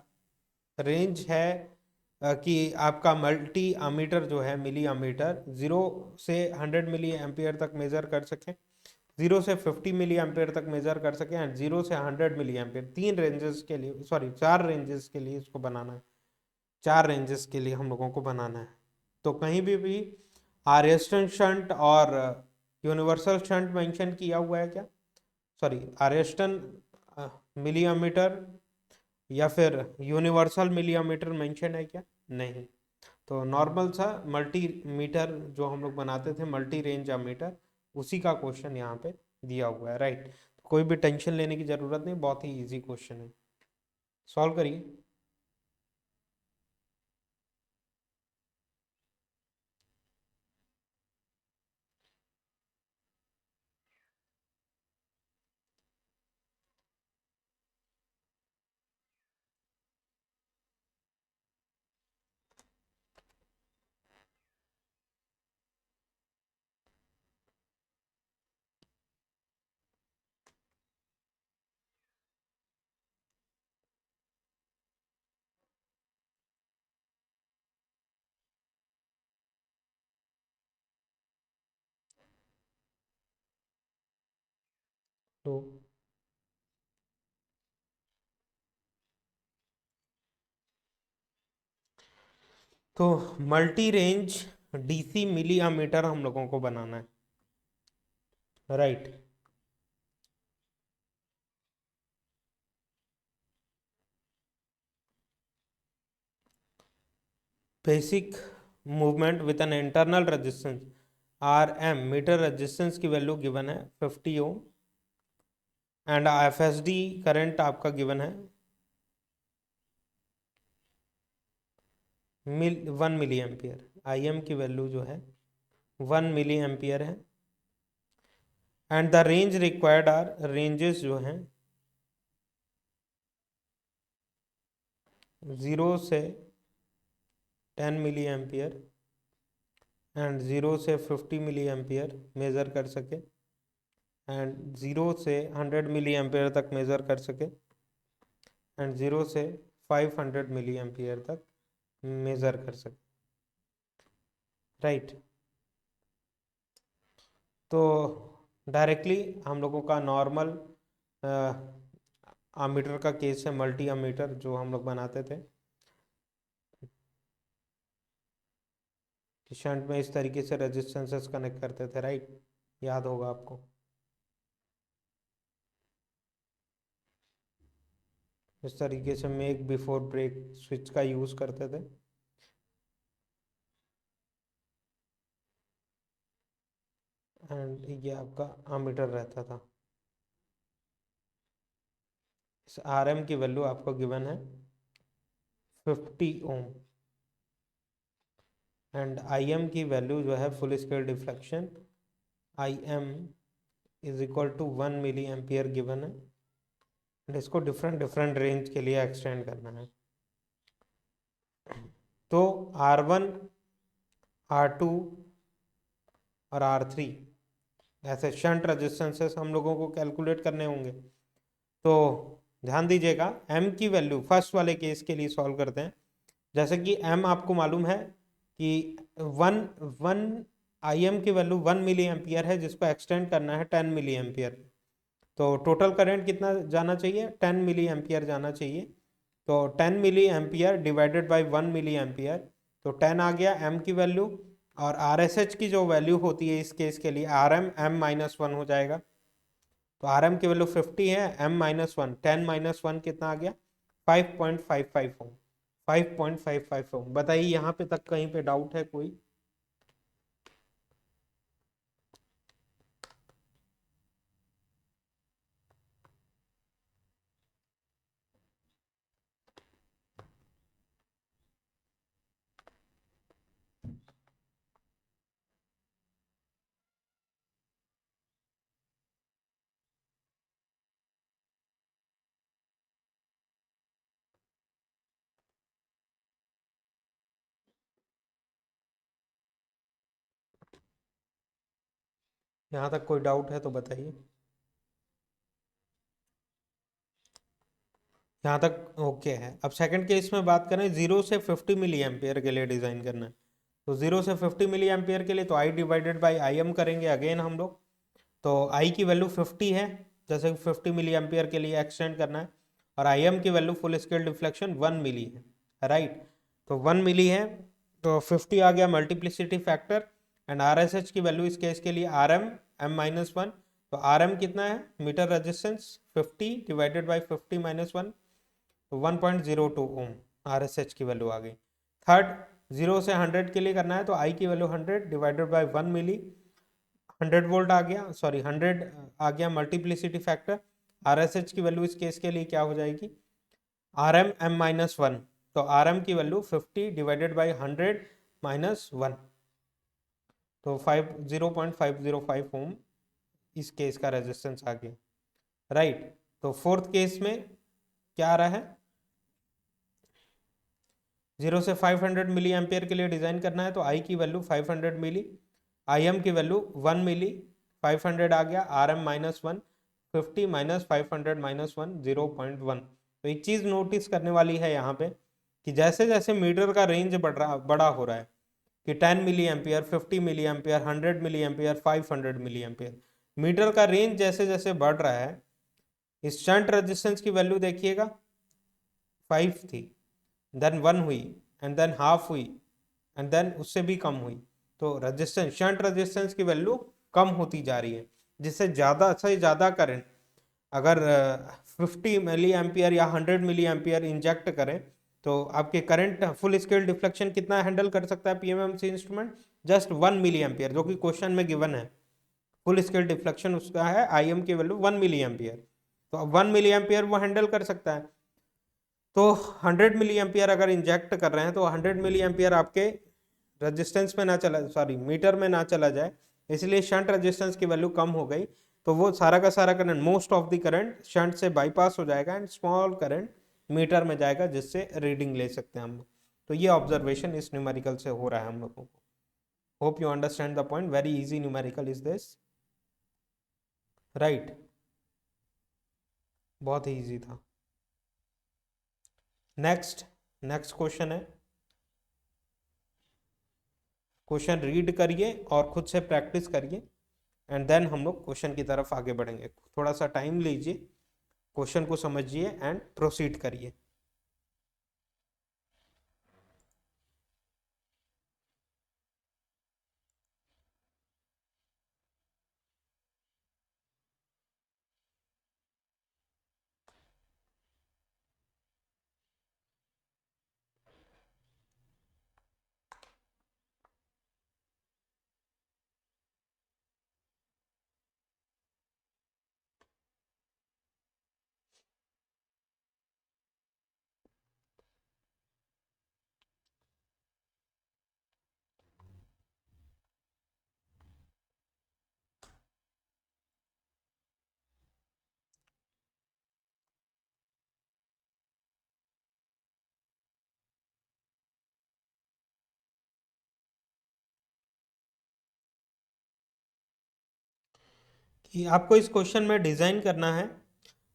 range है कि आपका मल्टी अमीटर जो है मिली अमीटर 0 से 100 मिली एम्पियर तक मेजर कर सके, 0 से 50 मिली एम्पियर तक मेजर कर सके एंड 0 से 100 मिली एम्पियर। तीन रेंजेस के लिए, सॉरी 4 रेंजेस के लिए इसको बनाना है, 4 रेंजेस के लिए हम लोगों को बनाना है। तो कहीं भी आरएसटन शंट और यूनिवर्सल शंट मेंशन किया हुआ है क्या? सॉरी, आरएसटन मिलीमीटर या फिर यूनिवर्सल मिलीमीटर मेंशन है क्या? नहीं। तो नॉर्मल सा मल्टी मीटर जो हम लोग बनाते थे, मल्टी रेंज मीटर, उसी का क्वेश्चन यहाँ पे दिया हुआ है, राइट। कोई भी टेंशन लेने की जरूरत नहीं, बहुत ही इजी क्वेश्चन है, सॉल्व करिए। तो तो multi range DC millimeter हम लोगों को बनाना है, right. Basic movement with an internal resistance R M, meter resistance की वैल्यू गिवन है 50 ओम and F S D current आपका गिवन है 1 मिली एम्पियर। आई एम की वैल्यू जो है 1 मिली एम्पियर है and the range required are, ranges जो हैं 0 से 10 मिली एम्पियर एंड 0 से 50 मिली एम्पियर मेज़र कर सके एंड 0 से 100 मिली एम्पियर तक मेज़र कर सके एंड 0 से 500 मिली एम्पियर तक मेज़र कर सके, राइट। तो डायरेक्टली हम लोगों का नॉर्मल अमीटर का केस है, मल्टी अमीटर जो हम लोग बनाते थे, शंट में इस तरीके से रेजिस्टेंसेस कनेक्ट करते थे, राइट, याद होगा आपको। इस तरीके से मेक बिफोर ब्रेक स्विच का यूज करते थे। एंड ये आपका अमीटर रहता था। इस आर एम की वैल्यू आपको गिवन है 50 ओम एंड आई एम की वैल्यू जो है full scale deflection I M is equal to 1 milli ampere given है एंड इसको डिफरेंट डिफरेंट रेंज के लिए एक्सटेंड करना है। तो R1, R2 और R3 ऐसे शंट रेजिस्टेंसेस हम लोगों को कैलकुलेट करने होंगे। तो ध्यान दीजिएगा, M की वैल्यू फर्स्ट वाले केस के लिए सॉल्व करते हैं। जैसे कि M आपको मालूम है कि वन आई एम की वैल्यू 1 मिली एम्पियर है जिसको एक्सटेंड करना है 10 मिली एम्पियर। तो टोटल करंट कितना जाना चाहिए? 10 मिली एम्पियर जाना चाहिए। तो 10 milliampere divided by 1 milli ampere, तो 10 आ गया M की वैल्यू। और आर एस एच की जो वैल्यू होती है इस केस के लिए R M M minus one हो जाएगा। तो आर एम की वैल्यू 50 है, M minus one, 10 minus one कितना आ गया? 5.55 ओम। 5.55 ओम। बताइए यहाँ पे तक कहीं पे डाउट है कोई? यहाँ तक कोई डाउट है तो बताइए। यहाँ तक ओके है। अब सेकंड केस में बात करें, 0 से 50 मिली एम्पियर के लिए डिजाइन करना है। तो 0 से 50 मिली एम्पियर के लिए तो आई डिवाइडेड बाई आई एम करेंगे अगेन हम लोग। तो आई की वैल्यू 50 है, जैसे कि 50 मिली एम्पियर के लिए एक्सटेंड करना है। और आई एम की वैल्यू फुल स्केल डिफ्लेक्शन 1 मिली है, राइट। तो 1 मिली है तो 50 आ गया multiplicity factor. And R S H की वैल्यू इस केस के लिए R M M minus one. तो आर एम कितना है? Meter resistance 50 divided by 50 minus one, तो 1.02 ओम आर एस एच की वैल्यू आ गई। थर्ड, 0 से 100 के लिए करना है तो आई की value 100 divided by 1 milli, 100 volt आ गया, सॉरी 100 आ गया multiplicity factor. R S H की वैल्यू इस केस के लिए क्या हो जाएगी? R M M minus one. तो आर एम की value 50 divided by 100 minus one, तो 0.505 ओम इस केस का रेजिस्टेंस आ गया, राइट। तो फोर्थ केस में क्या आ रहा है? 0 से 500 मिली एम्पियर के लिए डिजाइन करना है तो आई की वैल्यू 500 मिली, आई एम की वैल्यू 1 मिली, 500 आ गया, R M minus one, 50 minus 500 minus one, 0.1। तो एक चीज नोटिस करने वाली है यहाँ पे कि जैसे जैसे मीटर का रेंज बड़ा हो रहा है कि 10 milliampere, 50 milliampere, 100 milliampere, 500 milliampere, meter का रेंज जैसे जैसे बढ़ रहा है, इस शंट रेजिस्टेंस की वैल्यू देखिएगा 5 थी, देन 1 हुई, एंड देन हाफ हुई, एंड देन उससे भी कम हुई। तो रेजिस्टेंस, शंट रेजिस्टेंस की वैल्यू कम होती जा रही है, जिससे ज़्यादा से ज़्यादा करंट अगर 50 मिली एम्पियर या 100 मिली एम्पियर इंजेक्ट करें तो आपके करंट फुल स्केल डिफ्लेक्शन कितना हैंडल कर सकता है PMMC instrument? Just 1 milli ampere, जो कि क्वेश्चन में गिवन है। फुल स्केल डिफ्लेक्शन उसका है आई एम की वैल्यू 1 मिली एम्पियर, तो 1 मिली एम्पियर वो हैंडल कर सकता है। तो 100 मिली एम्पियर अगर इंजेक्ट कर रहे हैं तो 100 मिली एम्पियर आपके रेजिस्टेंस में ना चला, सॉरी मीटर में ना चला जाए, इसलिए शंट रेजिस्टेंस की वैल्यू कम हो गई। तो वो सारा का सारा current, most of the current shunt से बाईपास हो जाएगा एंड स्मॉल करंट मीटर में जाएगा, जिससे रीडिंग ले सकते हैं हम लोग। तो ये ऑब्जर्वेशन इस न्यूमेरिकल से हो रहा है हम लोगों को। Hope you understand the point. Very easy numerical is this, right. बहुत ही इजी था। नेक्स्ट नेक्स्ट क्वेश्चन है। क्वेश्चन रीड करिए और खुद से प्रैक्टिस करिए, एंड देन हम लोग क्वेश्चन की तरफ आगे बढ़ेंगे। थोड़ा सा टाइम लीजिए, क्वेश्चन को समझिए एंड प्रोसीड करिए। कि आपको इस क्वेश्चन में डिजाइन करना है।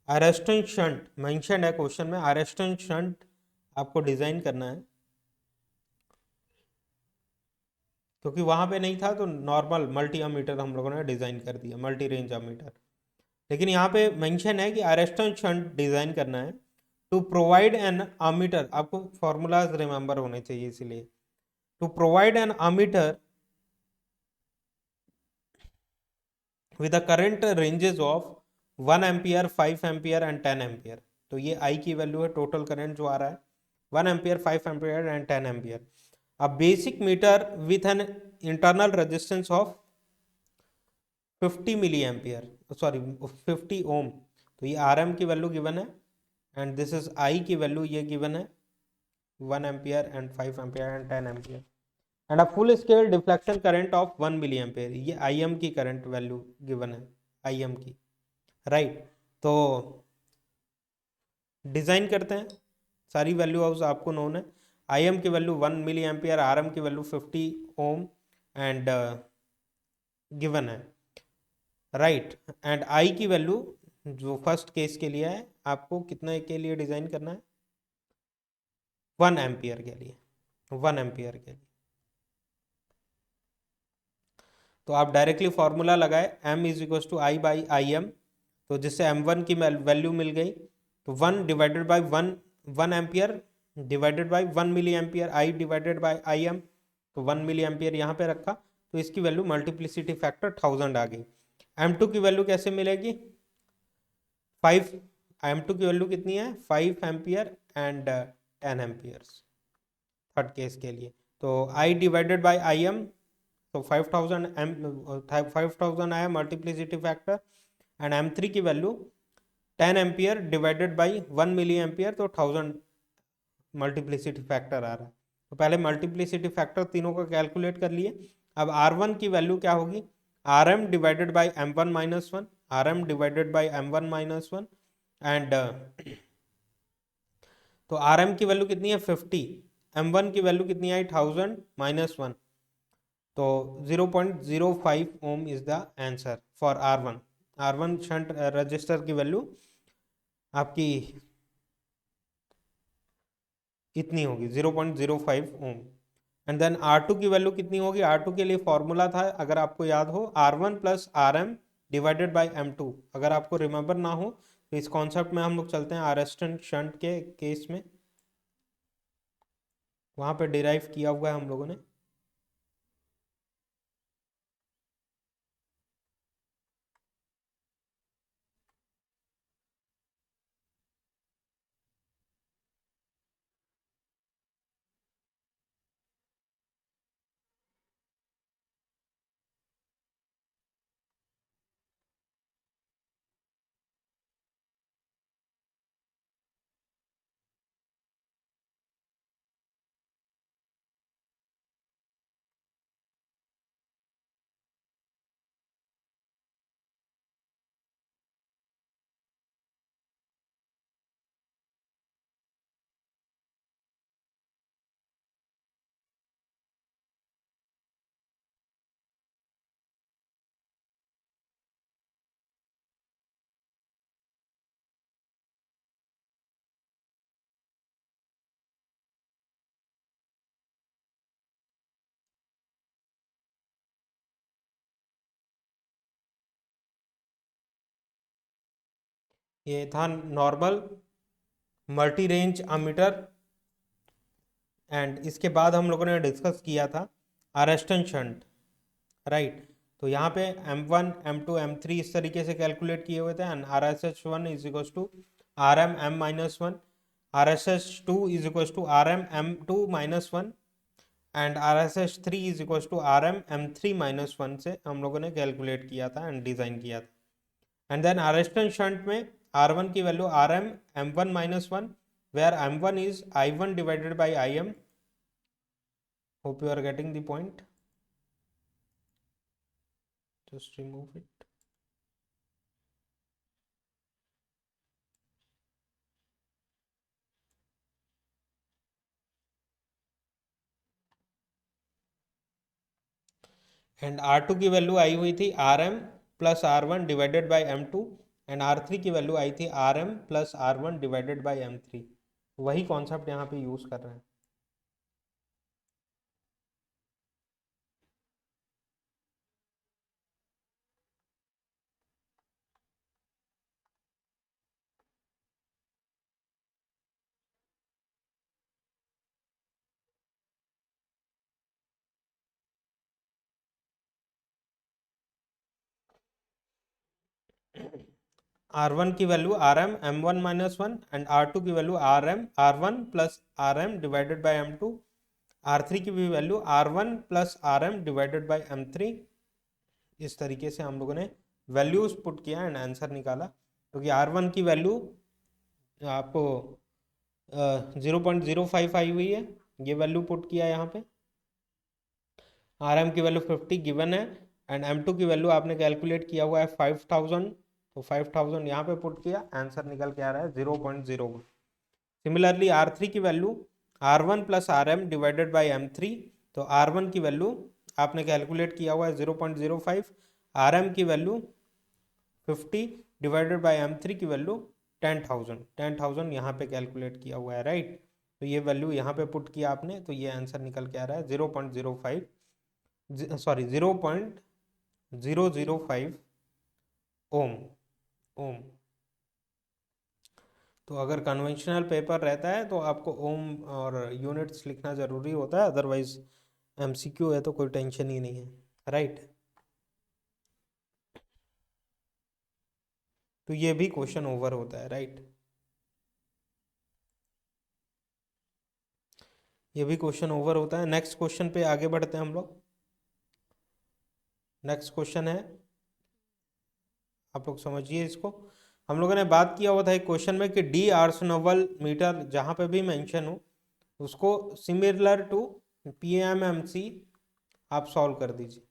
अरेस्टन शंट मेंशन है क्वेश्चन में, अरेस्टन शंट आपको डिजाइन करना है, क्योंकि वहां पे नहीं था तो नॉर्मल मल्टी अमीटर हम लोगों ने डिजाइन कर दिया, मल्टी रेंज अमीटर। लेकिन यहाँ पे मेंशन है कि अरेस्टन शंट डिजाइन करना है टू प्रोवाइड एन अमीटर। आपको फॉर्मूलाज रिमेंबर होने चाहिए, इसलिए to provide an ammeter with the current ranges of 1 ampere, 5 ampere and 10 ampere. तो ये आई की वैल्यू है, टोटल करंट जो आ रहा है 1 ampere, 5 ampere and 10 ampere. A basic meter with an internal resistance of 50 milliampere, sorry 50 ohm. तो ये R M की वैल्यू गिवन है, एंड दिस इज आई की वैल्यू ये गिवन है 1 ampere and 5 ampere and 10 ampere, and a full scale deflection current of 1 milli ampere. ये I M की current value given है, आई एम की, right. तो डिजाइन करते हैं। सारी वैल्यू हाउस आपको नोन है। आई एम की value 1 milli ampere, R M की वैल्यू 50 ओम एंड गिवन है, राइट। एंड आई की वैल्यू जो फर्स्ट केस के लिए है, आपको कितने के लिए डिजाइन करना है? 1 एम्पियर के लिए, 1 एम्पियर के लिए। तो आप डायरेक्टली फॉर्मूला लगाए, m is equal to I by I M, तो जिससे m1 की वैल्यू मिल गई। तो 1 divided by 1 ampere divided by 1 milli ampere, I divided by I M. तो 1 मिली एम्पियर यहाँ पे रखा, तो इसकी वैल्यू मल्टीप्लिसिटी फैक्टर 1000 आ गई। m2 की वैल्यू कैसे मिलेगी? 5, m2 की वैल्यू कितनी है? 5 ampere and 10 amperes, third case के लिए। तो I divided by I M, तो 5000 एम, 5000 आया मल्टीप्लिसिटी फैक्टर, एंड m3 की value 10 ampere divided by 1 milli ampere, तो 1000 मल्टीप्लिसिटी फैक्टर आ रहा है। तो पहले मल्टीप्लिसिटी फैक्टर तीनों का कैलकुलेट कर लिए। अब R1 की वैल्यू क्या होगी? R M divided by M one minus one, R M divided by M one minus one, and तो आर एम की वैल्यू कितनी है? 50, एम वन की वैल्यू कितनी आई? 1000 माइनस वन, तो 0.05 ohm is the answer for R1। R1 shunt resistor की value आपकी इतनी होगी, 0.05 ओम। एंड देन R2 की वैल्यू कितनी होगी? R2 के लिए फॉर्मूला था, अगर आपको याद हो, R1 plus R M divided by M2। अगर आपको रिमेंबर ना हो तो इस कॉन्सेप्ट में हम लोग चलते हैं आरएसटन शंट के केस में, वहां पे डिराइव किया हुआ है हम लोगों ने। ये था normal multi range ammeter. And इसके बाद हम लोगों ने डिस्कस किया था अरेस्टन शंट, राइट। तो यहाँ पे M1 M2 M3 इस तरीके से कैलकुलेट किए हुए थे, and RSH1 is equal to RM M-1, RSH2 is equal to RM M2-1, and RSH3 is equal to RM M3-1 से हम लोगों ने कैलकुलेट किया था एंड डिज़ाइन किया था। एंड देन अरेस्टन शंट में R1 की value RM M1-1, where M1 is I1 divided by IM। Hope you are getting the point, just remove it। And R2 की वैल्यू आई हुई थी RM plus R1 divided by M2, and R3 की value आई थी RM plus R1 divided by M3। वही concept यहाँ पे use कर रहे हैं। R1 की value RM M1-1, and R2 की value RM R1 plus RM divided by M2, R3 की भी value R1 plus RM divided by M3। इस तरीके से हम लोगों ने वैल्यूज पुट किया एंड आंसर निकाला, क्योंकि R1 की वैल्यू आपको 0.05 आई हुई है, ये वैल्यू पुट किया यहाँ पे। RM की वैल्यू 50 गिवन है, एंड M2 की वैल्यू आपने कैलकुलेट किया हुआ है 5000, तो 5000 यहाँ पे पुट किया, आंसर निकल के आ रहा है 0.01। सिमिलरली R3 की value R1 plus RM divided by M3, तो R1 की वैल्यू आपने कैलकुलेट किया हुआ है 0.05, RM की वैल्यू 50 डिवाइडेड बाई M3 की वैल्यू 10,000 यहाँ पे कैलकुलेट किया हुआ है, राइट। तो ये वैल्यू यहाँ पे पुट किया आपने, तो ये आंसर निकल के आ रहा है 0.05, सॉरी 0.005 ओम। ओम। तो अगर कन्वेंशनल पेपर रहता है तो आपको ओम और यूनिट्स लिखना ज़रूरी होता है, अदरवाइज MCQ है तो कोई टेंशन ही नहीं है, राइट। तो ये भी क्वेश्चन ओवर होता है, राइट। ये भी क्वेश्चन ओवर होता है। नेक्स्ट क्वेश्चन पे आगे बढ़ते हैं हम लोग। नेक्स्ट क्वेश्चन है, आप लोग समझिए इसको। हम लोगों ने बात किया हुआ था एक क्वेश्चन में कि डी आर्सनोवल मीटर जहाँ पे भी मेंशन हो उसको सिमिलर टू PMMC आप सॉल्व कर दीजिए,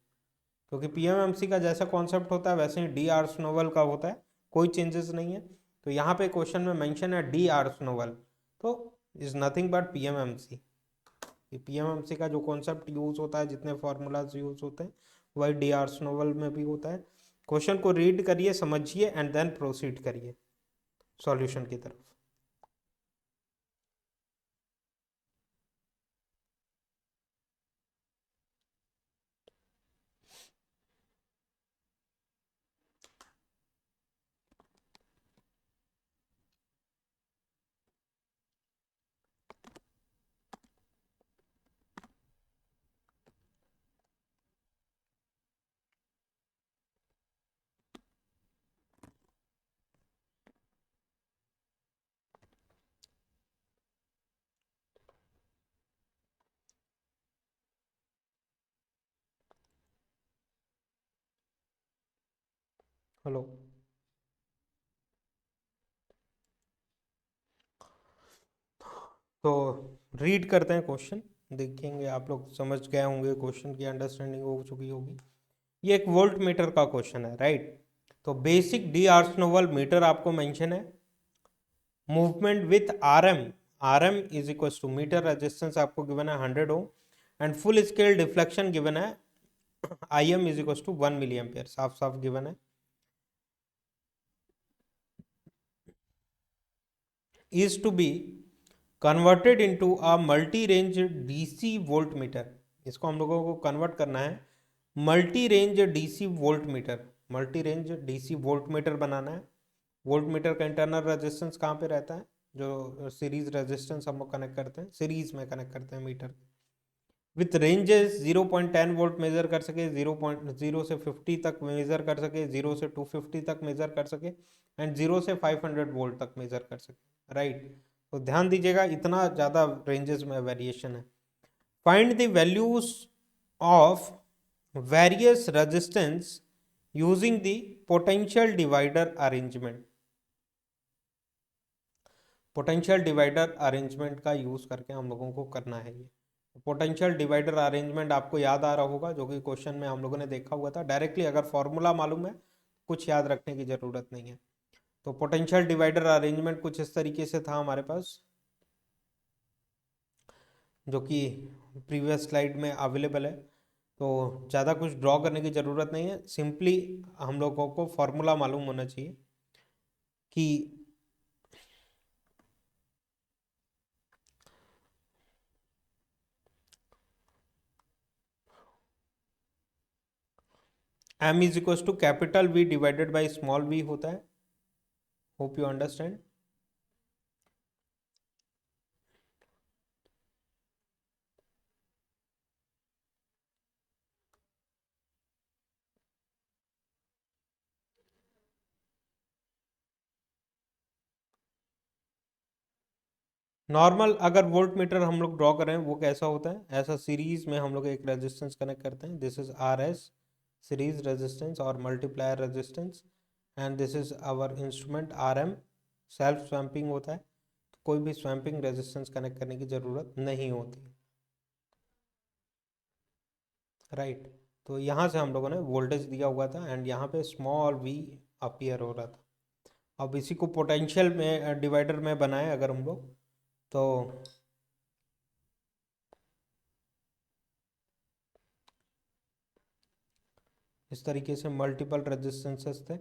क्योंकि PMMC का जैसा कॉन्सेप्ट होता है वैसे ही डी आर्सनोवल का होता है, कोई चेंजेस नहीं है। तो यहाँ पे क्वेश्चन में मेंशन है डी आर्सनोवल, तो is nothing but PMMC। PMMC का जो कॉन्सेप्ट यूज होता है, जितने फॉर्मूलाज यूज होते हैं, वही डी आर्सनोवल में भी होता है। क्वेश्चन को रीड करिए, समझिए एंड देन प्रोसीड करिए सॉल्यूशन की तरफ। हेलो। तो रीड करते हैं क्वेश्चन, देखेंगे आप लोग समझ गए होंगे, क्वेश्चन की अंडरस्टैंडिंग हो चुकी होगी। ये एक वोल्ट मीटर का क्वेश्चन है, राइट। तो बेसिक डी आर्सनोवल मीटर आपको मेंशन है। Movement with RM is equal to meter resistance आपको गिवन है 100 ohm, and full scale deflection given है IM is equal to 1 milli ampere, साफ साफ गिवन है। Is to be converted into a multi range DC volt meter. इसको हम लोगों को कन्वर्ट करना है multi range DC volt metre, multi range DC volt meter बनाना है। वोल्ट मीटर का इंटरनल रेजिस्टेंस कहाँ पे रहता है, जो सीरीज रेजिस्टेंस हम लोग कनेक्ट करते हैं, सीरीज में कनेक्ट करते हैं meter with ranges 0.10 volt measure कर सके, 0.0 से 50 तक मेजर कर सके, 0 से 250 तक मेजर कर सके, एंड 0 से 500 वोल्ट तक मेजर कर सके, राइट। तो ध्यान दीजिएगा, इतना ज़्यादा रेंजेस में वेरिएशन है। Find the values of various resistance using the potential divider arrangement. Potential divider arrangement का यूज करके हम लोगों को करना है ये। पोटेंशियल डिवाइडर अरेंजमेंट आपको याद आ रहा होगा, जो कि क्वेश्चन में हम लोगों ने देखा हुआ था डायरेक्टली। अगर फॉर्मूला मालूम है, कुछ याद रखने की जरूरत नहीं है। तो पोटेंशियल डिवाइडर अरेंजमेंट कुछ इस तरीके से था हमारे पास, जो कि प्रीवियस स्लाइड में अवेलेबल है। तो ज़्यादा कुछ ड्रॉ करने की ज़रूरत नहीं है, सिंपली हम लोगों को फॉर्मूला मालूम होना चाहिए कि M is equal to capital V divided by small v होता है। Hope you understand. नॉर्मल अगर वोल्ट मीटर हम लोग ड्रॉ करें, वो कैसा होता है, ऐसा सीरीज में हम लोग एक रेजिस्टेंस कनेक्ट करते हैं। This is R S series resistance और multiplier resistance, and this is our instrument R M. Self swamping होता है, तो कोई भी स्वैम्पिंग रेजिस्टेंस कनेक्ट करने की ज़रूरत नहीं होती, राइट। तो यहाँ से हम लोगों ने वोल्टेज दिया हुआ था, एंड यहाँ पे स्मॉल वी अपीयर हो रहा था। अब इसी को पोटेंशियल में डिवाइडर में बनाए अगर हम लोग, तो इस तरीके से मल्टीपल रेजिस्टेंसेस थे।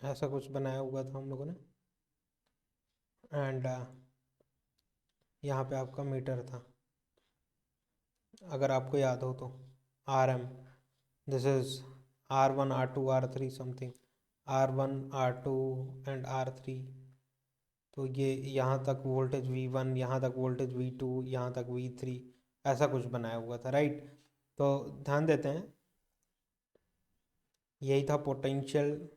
ऐसा कुछ बनाया हुआ था हम लोगों ने, एंड यहाँ पे आपका मीटर था, अगर आपको याद हो तो, R M. This is R1 R2 R3 something, R1 R2 and R3। तो ये यहाँ तक वोल्टेज V1, यहाँ तक वोल्टेज V2, यहाँ तक V3, ऐसा कुछ बनाया हुआ था, राइट। तो ध्यान देते हैं, यही था potential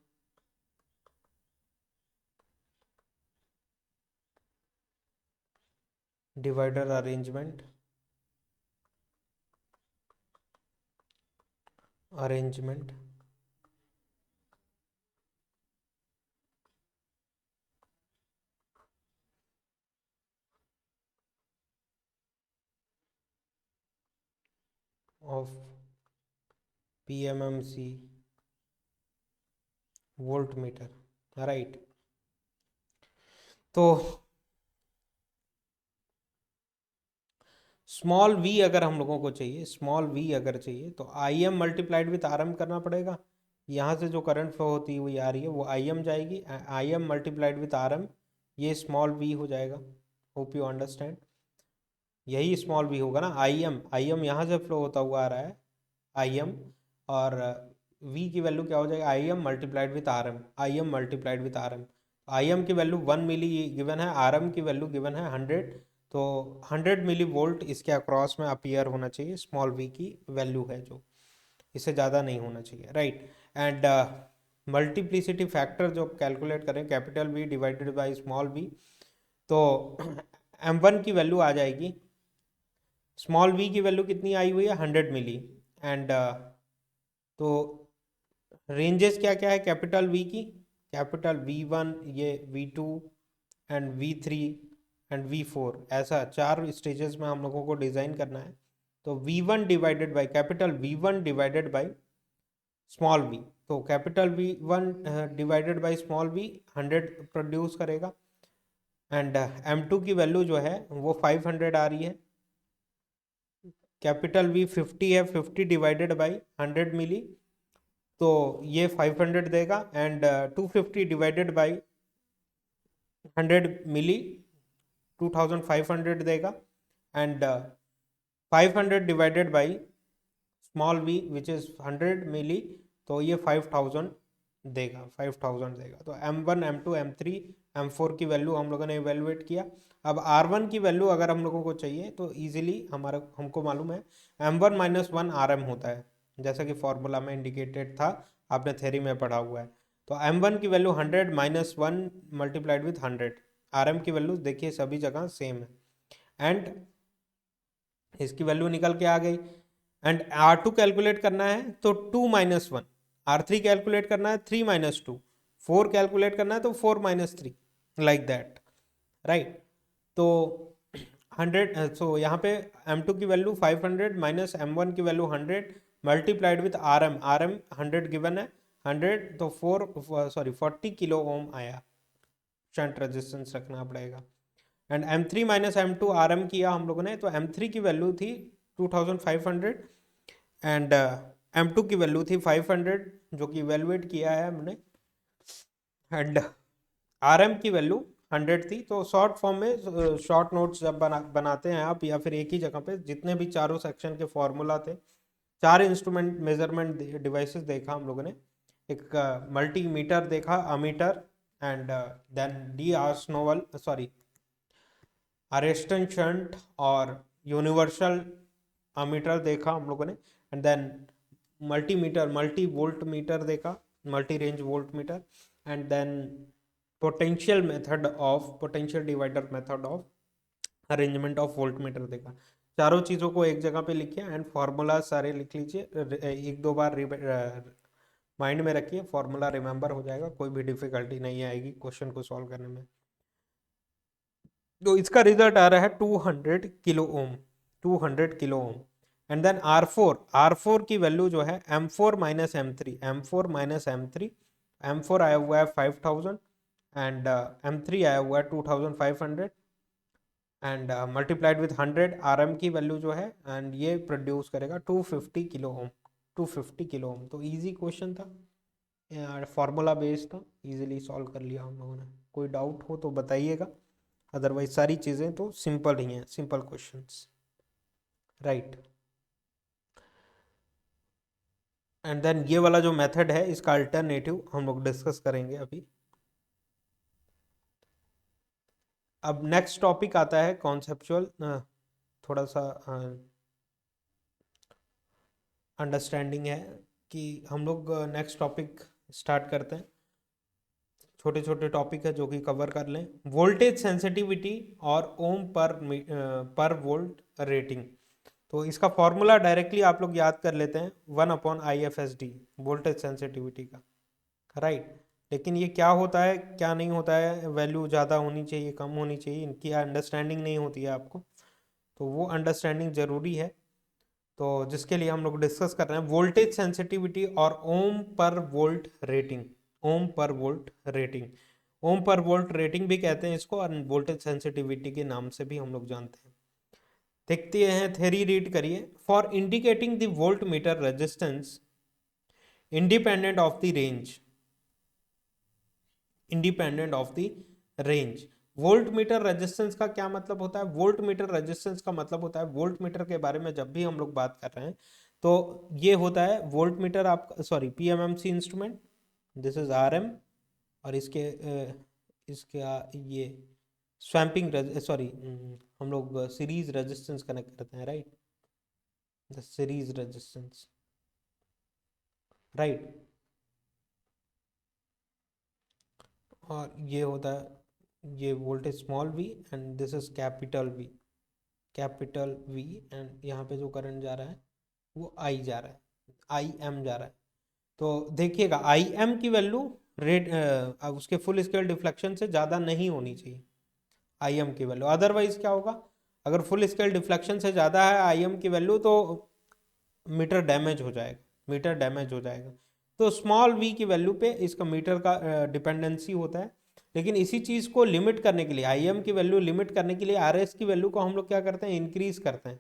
divider arrangement of PMMC volt meter, right. तो स्मॉल v अगर हम लोगों को चाहिए, स्मॉल v अगर चाहिए, तो I M multiplied with R M करना पड़ेगा। यहाँ से जो करंट फ्लो होती हुई आ रही है वो आई एम जाएगी, I M multiplied with R M, ये स्मॉल v हो जाएगा। Hope you understand. यही स्मॉल v होगा ना, आई एम यहाँ से फ्लो होता हुआ आ रहा है, आई एम, और v की वैल्यू क्या हो जाएगा, I M multiplied with R M, I M multiplied with R M. I M की वैल्यू 1 मिली गिवन है, आर एम की वैल्यू गिवन है 100। तो 100 मिली वोल्ट इसके अक्रॉस में अपीयर होना चाहिए, स्मॉल v की वैल्यू है जो, इससे ज़्यादा नहीं होना चाहिए, राइट। एंड मल्टीप्लिसिटी फैक्टर जो कैलकुलेट करें, capital V divided by small v, तो M1 की वैल्यू आ जाएगी, स्मॉल v की वैल्यू कितनी आई हुई है, 100 मिली। एंड तो रेंजेस क्या क्या है कैपिटल V की, कैपिटल V1, ये V2 and V3 and V4, ऐसा 4 स्टेजेस में हम लोगों को डिज़ाइन करना है। तो V1 divided by, capital V1 divided by small v, तो capital V1 divided by small v 100 produce करेगा, एंड M2 की वैल्यू जो है वो 500 आ रही है। कैपिटल V 50 है, 50 डिवाइडेड बाई 100 मिली, तो ये 500 देगा, एंड 250 डिवाइडेड बाई 100 मिली, 2500 देगा, and 500 divided by small v which is 100 मिली, तो ये 5000 देगा, 5000 देगा। तो m1 m2 m3 m4 की वैल्यू हम लोगों ने इवेलुएट किया। अब r1 की वैल्यू अगर हम लोगों को चाहिए तो इजीली हमको मालूम है m1 माइनस 1 rm होता है, जैसा कि फॉर्मूला में इंडिकेटेड था, आपने थ्योरी में पढ़ा हुआ है। तो m1 की value 100 minus 1 multiplied with 100, rm की वैल्यू देखिए सभी जगह सेम है, एंड इसकी वैल्यू निकल के आ गई। एंड R2 कैलकुलेट करना है तो 2 माइनस 1, R3 कैलकुलेट करना है 3 माइनस 2, 4 कैलकुलेट करना है तो 4 माइनस 3, लाइक दैट, राइट। तो 100, सो यहाँ पे M2 की वैल्यू 500 माइनस M1 की value 100 multiplied with RM 100 given है, 100 तो 40 किलो ओम आया, शंट रेजिस्टेंस रखना पड़ेगा। And M3 minus M2 RM किया हम लोगों ने, तो M3 की वैल्यू थी 2500 एंड M2 की वैल्यू थी 500, जो कि इवेलुएट किया है हमने, एंड RM की वैल्यू 100 थी। तो शॉर्ट फॉर्म में शॉर्ट नोट्स जब बनाते हैं आप, या फिर एक ही जगह पे जितने भी चारों सेक्शन के फॉर्मूला थे, 4 इंस्ट्रूमेंट मेजरमेंट डिवाइसेस देखा हम लोगों ने, एक मल्टीमीटर देखा, ammeter, and then d'Arsonval sorry Ayrton shunt और यूनिवर्सल अमीटर देखा हम लोगों ने, and then multimeter, multi volt meter देखा, multi range volt meter, and then potential divider method of arrangement of volt meter देखा। चारों चीज़ों को एक जगह पे लिखिए एंड फॉर्मूला सारे लिख लीजिए, एक दो बार माइंड में रखिए, फॉर्मूला रिमेंबर हो जाएगा, कोई भी डिफिकल्टी नहीं आएगी क्वेश्चन को सॉल्व करने में। तो इसका रिजल्ट आ रहा है 200 kilo ohm, 200 kilo ohm. And then R4 की वैल्यू जो है M4 minus M3, M4 minus M3, M4 आया हुआ है 5000 एंड M3 आया हुआ है 2500 एंड मल्टीप्लाइड विथ 100, RM की वैल्यू जो है, एंड ये प्रोड्यूस करेगा 250 किलो ओम, 250 किलो ओम। तो इजी क्वेश्चन था, फॉर्मूला बेस्ड था, इजीली सॉल्व कर लिया हम लोगों ने। कोई डाउट हो तो बताइएगा, अदरवाइज सारी चीज़ें तो सिंपल ही हैं, simple questions, right. And then ये वाला जो मेथड है, इसका अल्टरनेटिव हम लोग डिस्कस करेंगे अभी। अब नेक्स्ट टॉपिक आता है कॉन्सेप्चुअल, थोड़ा सा अंडरस्टैंडिंग है कि हम लोग नेक्स्ट टॉपिक स्टार्ट करते हैं। छोटे छोटे टॉपिक है जो कि कवर कर लें। वोल्टेज सेंसिटिविटी और ओम पर वोल्ट रेटिंग। तो इसका फॉर्मूला डायरेक्टली आप लोग याद कर लेते हैं, 1/IFSD वोल्टेज सेंसिटिविटी का, राइट। लेकिन ये क्या होता है क्या नहीं होता है, वैल्यू ज़्यादा होनी चाहिए कम होनी चाहिए, इनकी अंडरस्टैंडिंग नहीं होती है आपको, तो वो अंडरस्टैंडिंग ज़रूरी है। तो जिसके लिए हम लोग डिस्कस कर रहे हैं वोल्टेज सेंसिटिविटी और ओम पर वोल्ट रेटिंग। ओम पर वोल्ट रेटिंग, ओम पर वोल्ट रेटिंग भी कहते हैं इसको, और वोल्टेज सेंसिटिविटी के नाम से भी हम लोग जानते हैं। देखते हैं, थ्योरी रीड करिए। For indicating the volt meter resistance independent of the range, independent of the range. Volt meter resistance का क्या मतलब होता है? वोल्ट मीटर रेजिस्टेंस का मतलब होता है, वोल्ट मीटर के बारे में जब भी हम लोग बात कर रहे हैं तो ये होता है वोल्ट मीटर, आप sorry PMMC instrument, this is RM, और इसके ये स्वैम्पिंग सॉरी हम लोग सीरीज रेजिस्टेंस कनेक्ट करते हैं, right, the series resistance, right. और ये होता है ये voltage small v and this is capital V, capital V, and यहाँ पे जो करंट जा रहा है वो I जा रहा है, IM जा रहा है। तो देखिएगा IM की वैल्यू रेट उसके फुल स्केल डिफ्लेक्शन से ज़्यादा नहीं होनी चाहिए, IM की वैल्यू। अदरवाइज क्या होगा, अगर फुल स्केल डिफ्लेक्शन से ज़्यादा है IM की वैल्यू तो मीटर डैमेज हो जाएगा, मीटर डैमेज हो जाएगा। तो स्मॉल v की वैल्यू पे इसका मीटर का डिपेंडेंसी होता है। लेकिन इसी चीज़ को लिमिट करने के लिए, IM की वैल्यू लिमिट करने के लिए RS की वैल्यू को हम लोग क्या करते हैं, इंक्रीज करते हैं,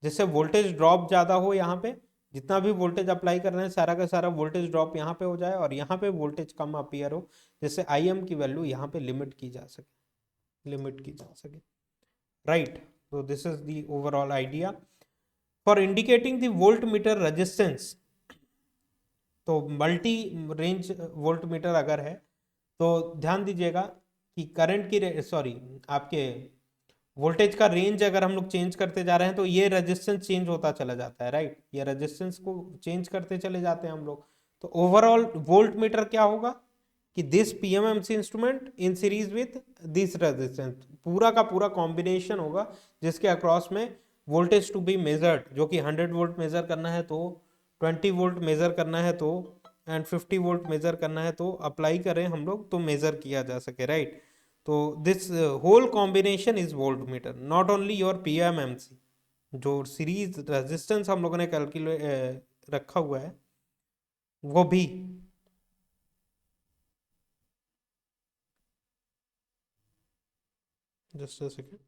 जिससे वोल्टेज ड्रॉप ज़्यादा हो। यहाँ पे जितना भी वोल्टेज अप्लाई कर रहे हैं सारा का सारा वोल्टेज ड्रॉप यहाँ पे हो जाए, और यहाँ पे वोल्टेज कम अपीयर हो, जिससे IM की वैल्यू यहाँ पे लिमिट की जा सके, लिमिट की जा सके, राइट। तो this is the overall idea for indicating the volt meter resistance. तो मल्टी रेंज वोल्ट मीटर अगर है तो ध्यान दीजिएगा कि करंट की सॉरी आपके वोल्टेज का रेंज अगर हम लोग चेंज करते जा रहे हैं तो ये रेजिस्टेंस चेंज होता चला जाता है, राइट। ये रेजिस्टेंस को चेंज करते चले जाते हैं हम लोग। तो ओवरऑल वोल्ट मीटर क्या होगा कि this PMMC instrument in series with this resistance, पूरा का पूरा कॉम्बिनेशन होगा जिसके अक्रॉस में वोल्टेज टू बी मेजर्ड, जो कि 100 वोल्ट मेजर करना है तो 20 वोल्ट मेजर करना है तो एंड 50 वोल्ट मेजर करना है तो अप्लाई करें हम लोग तो मेजर किया जा सके, राइट। तो this whole combination is volt meter, not only your PMMC. जो सीरीज रेजिस्टेंस हम लोगों ने कैलकुलेट रखा हुआ है वो भी। Just a second.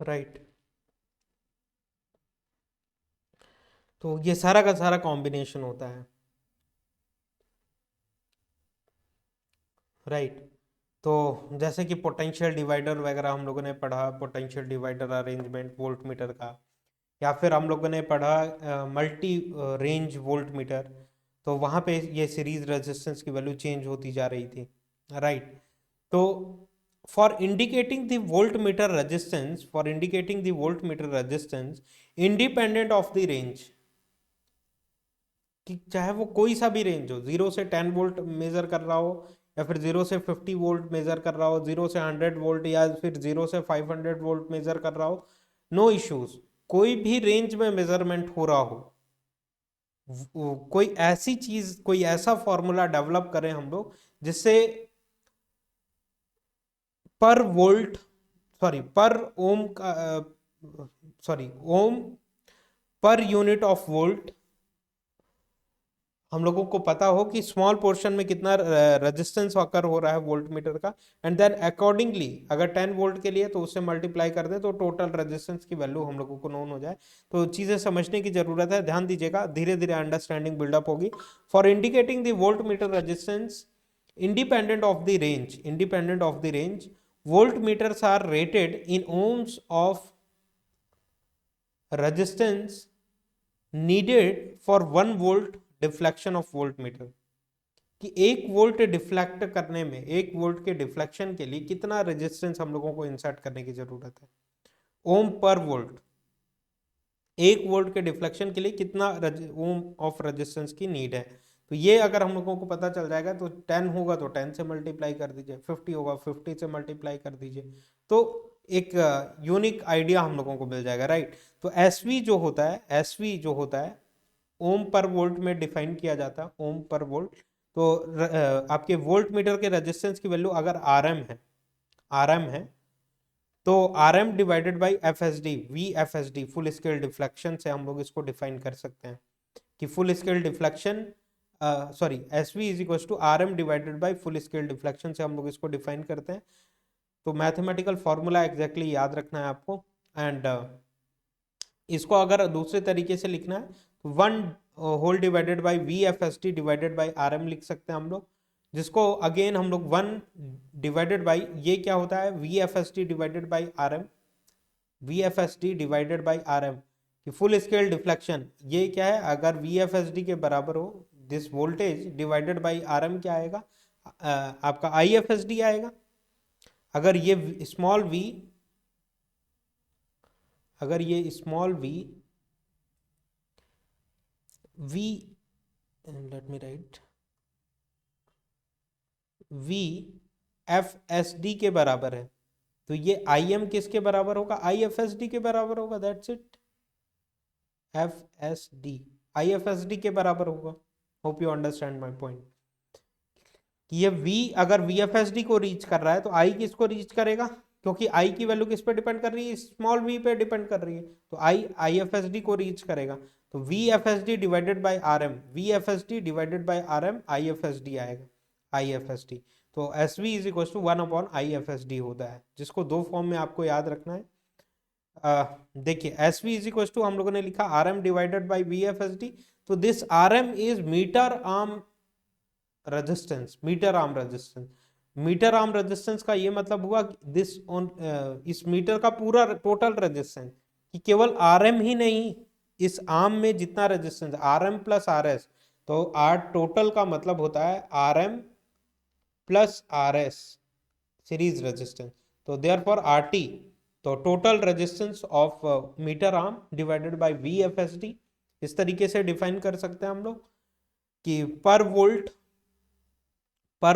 राइट। तो ये सारा का सारा कॉम्बिनेशन होता है, राइट। तो जैसे कि पोटेंशियल डिवाइडर वगैरह हम लोगों ने पढ़ा, potential divider arrangement volt meter का, या फिर हम लोगों ने पढ़ा मल्टी रेंज वोल्ट मीटर। तो वहाँ पे ये सीरीज रेजिस्टेंस की वैल्यू चेंज होती जा रही थी, राइट। तो for indicating the volt meter resistance, for indicating the volt meter resistance independent of the range, कि चाहे वो कोई सा भी रेंज हो, 0 से 10 वोल्ट मेजर कर रहा हो या फिर 0 से 50 वोल्ट मेजर कर रहा हो, 0 से 100 वोल्ट या फिर 0 से 500 वोल्ट मेजर कर रहा हो, नो इश्यूज। कोई भी रेंज में मेजरमेंट हो रहा हो, कोई ऐसी चीज, कोई ऐसा फॉर्मूला डेवलप करें हम लोग जिससे पर वोल्ट, सॉरी पर ओम का, sorry Om per unit of volt हम लोगों को पता हो कि स्मॉल पोर्शन में कितना रेजिस्टेंस ऑकर हो रहा है वोल्ट मीटर का, एंड देन अकॉर्डिंगली अगर 10 वोल्ट के लिए तो उससे मल्टीप्लाई कर दें तो टोटल रेजिस्टेंस की वैल्यू हम लोगों को नोन हो जाए। तो चीजें समझने की जरूरत है, ध्यान दीजिएगा, धीरे धीरे अंडरस्टैंडिंग बिल्डअप होगी। For indicating the volt meter resistance independent of the range, independent of the range, voltmeters are rated in ohms of resistance needed for 1 volt deflection of volt metre, कि 1 वोल्ट डिफ्लेक्ट करने में, 1 volt के deflection के लिए कितना resistance हम लोगों को इंसर्ट करने की जरूरत है, ओम पर वोल्ट। 1 वोल्ट के डिफ्लेक्शन के लिए कितना ओम ऑफ रेजिस्टेंस की नीड है। तो ये अगर हम लोगों को पता चल जाएगा तो 10 होगा तो 10 से मल्टीप्लाई कर दीजिए, 50 होगा 50 से मल्टीप्लाई कर दीजिए, तो एक यूनिक आइडिया हम लोगों को मिल जाएगा, राइट। तो एसवी जो होता है, एसवी जो होता है ओम पर वोल्ट में डिफाइन किया जाता है, ओम पर वोल्ट। तो आपके वोल्ट मीटर के रेजिस्टेंस की वैल्यू अगर आरएम है, आरएम है तो R M divided by F S D, V F S D full scale deflection से हम लोग इसको डिफाइन कर सकते हैं कि full scale deflection, sorry S V is equal to R M divided by full scale deflection से हम लोग इसको डिफाइन करते हैं। तो मैथमेटिकल फॉर्मूला एग्जैक्टली याद रखना है आपको। एंड इसको अगर दूसरे तरीके से लिखना है तो 1 whole divided by V F S T divided by R M लिख सकते हैं हम लोग, जिसको अगेन हम लोग 1 डिवाइडेड बाई, ये क्या होता है, V F S D divided by R M, V F S D divided by R M की फुल स्केल डिफ्लेक्शन। ये क्या है, अगर वी एफ एस डी के बराबर हो, this voltage divided by R M क्या आएगा, आपका आई एफ एस डी आएगा। अगर ये स्मॉल वी, अगर ये small V, V let me write, V F S D के बराबर है, तो ये आई एम किसके बराबर होगा, आई एफ एस डी के बराबर होगा, that's it. F S D I F S D के बराबर होगा। Hope you understand my point, कि ये V अगर वी एफ एस डी को रीच कर रहा है तो I किसको रीच करेगा, क्योंकि I की वैल्यू किस पे डिपेंड कर रही है, स्मॉल v पे डिपेंड कर रही है, तो आई एफ एस डी को रीच करेगा। तो V F S D divided by R M, V F S D divided by R M, I F S D आएगा, आई एफ एस डी। तो S V is equal to 1 upon I F S D होता है, जिसको दो form में आपको याद रखना है। देखिए S V is equal to हम लोगों ने लिखा R M divided by V F S D, तो this R M is meter arm resistance, meter arm resistance. Meter arm resistance का ये मतलब हुआ दिस ऑन, इस मीटर का पूरा टोटल रेजिस्टेंस, कि केवल आर एम ही नहीं, इस आर्म में जितना resistance R M plus R S, तो आर टोटल का मतलब होता है R M plus R S series resistance, तो देयर फॉर आर टी, तो total resistance of meter arm divided by V F S D. इस तरीके से डिफाइन कर सकते हैं हम लोग कि पर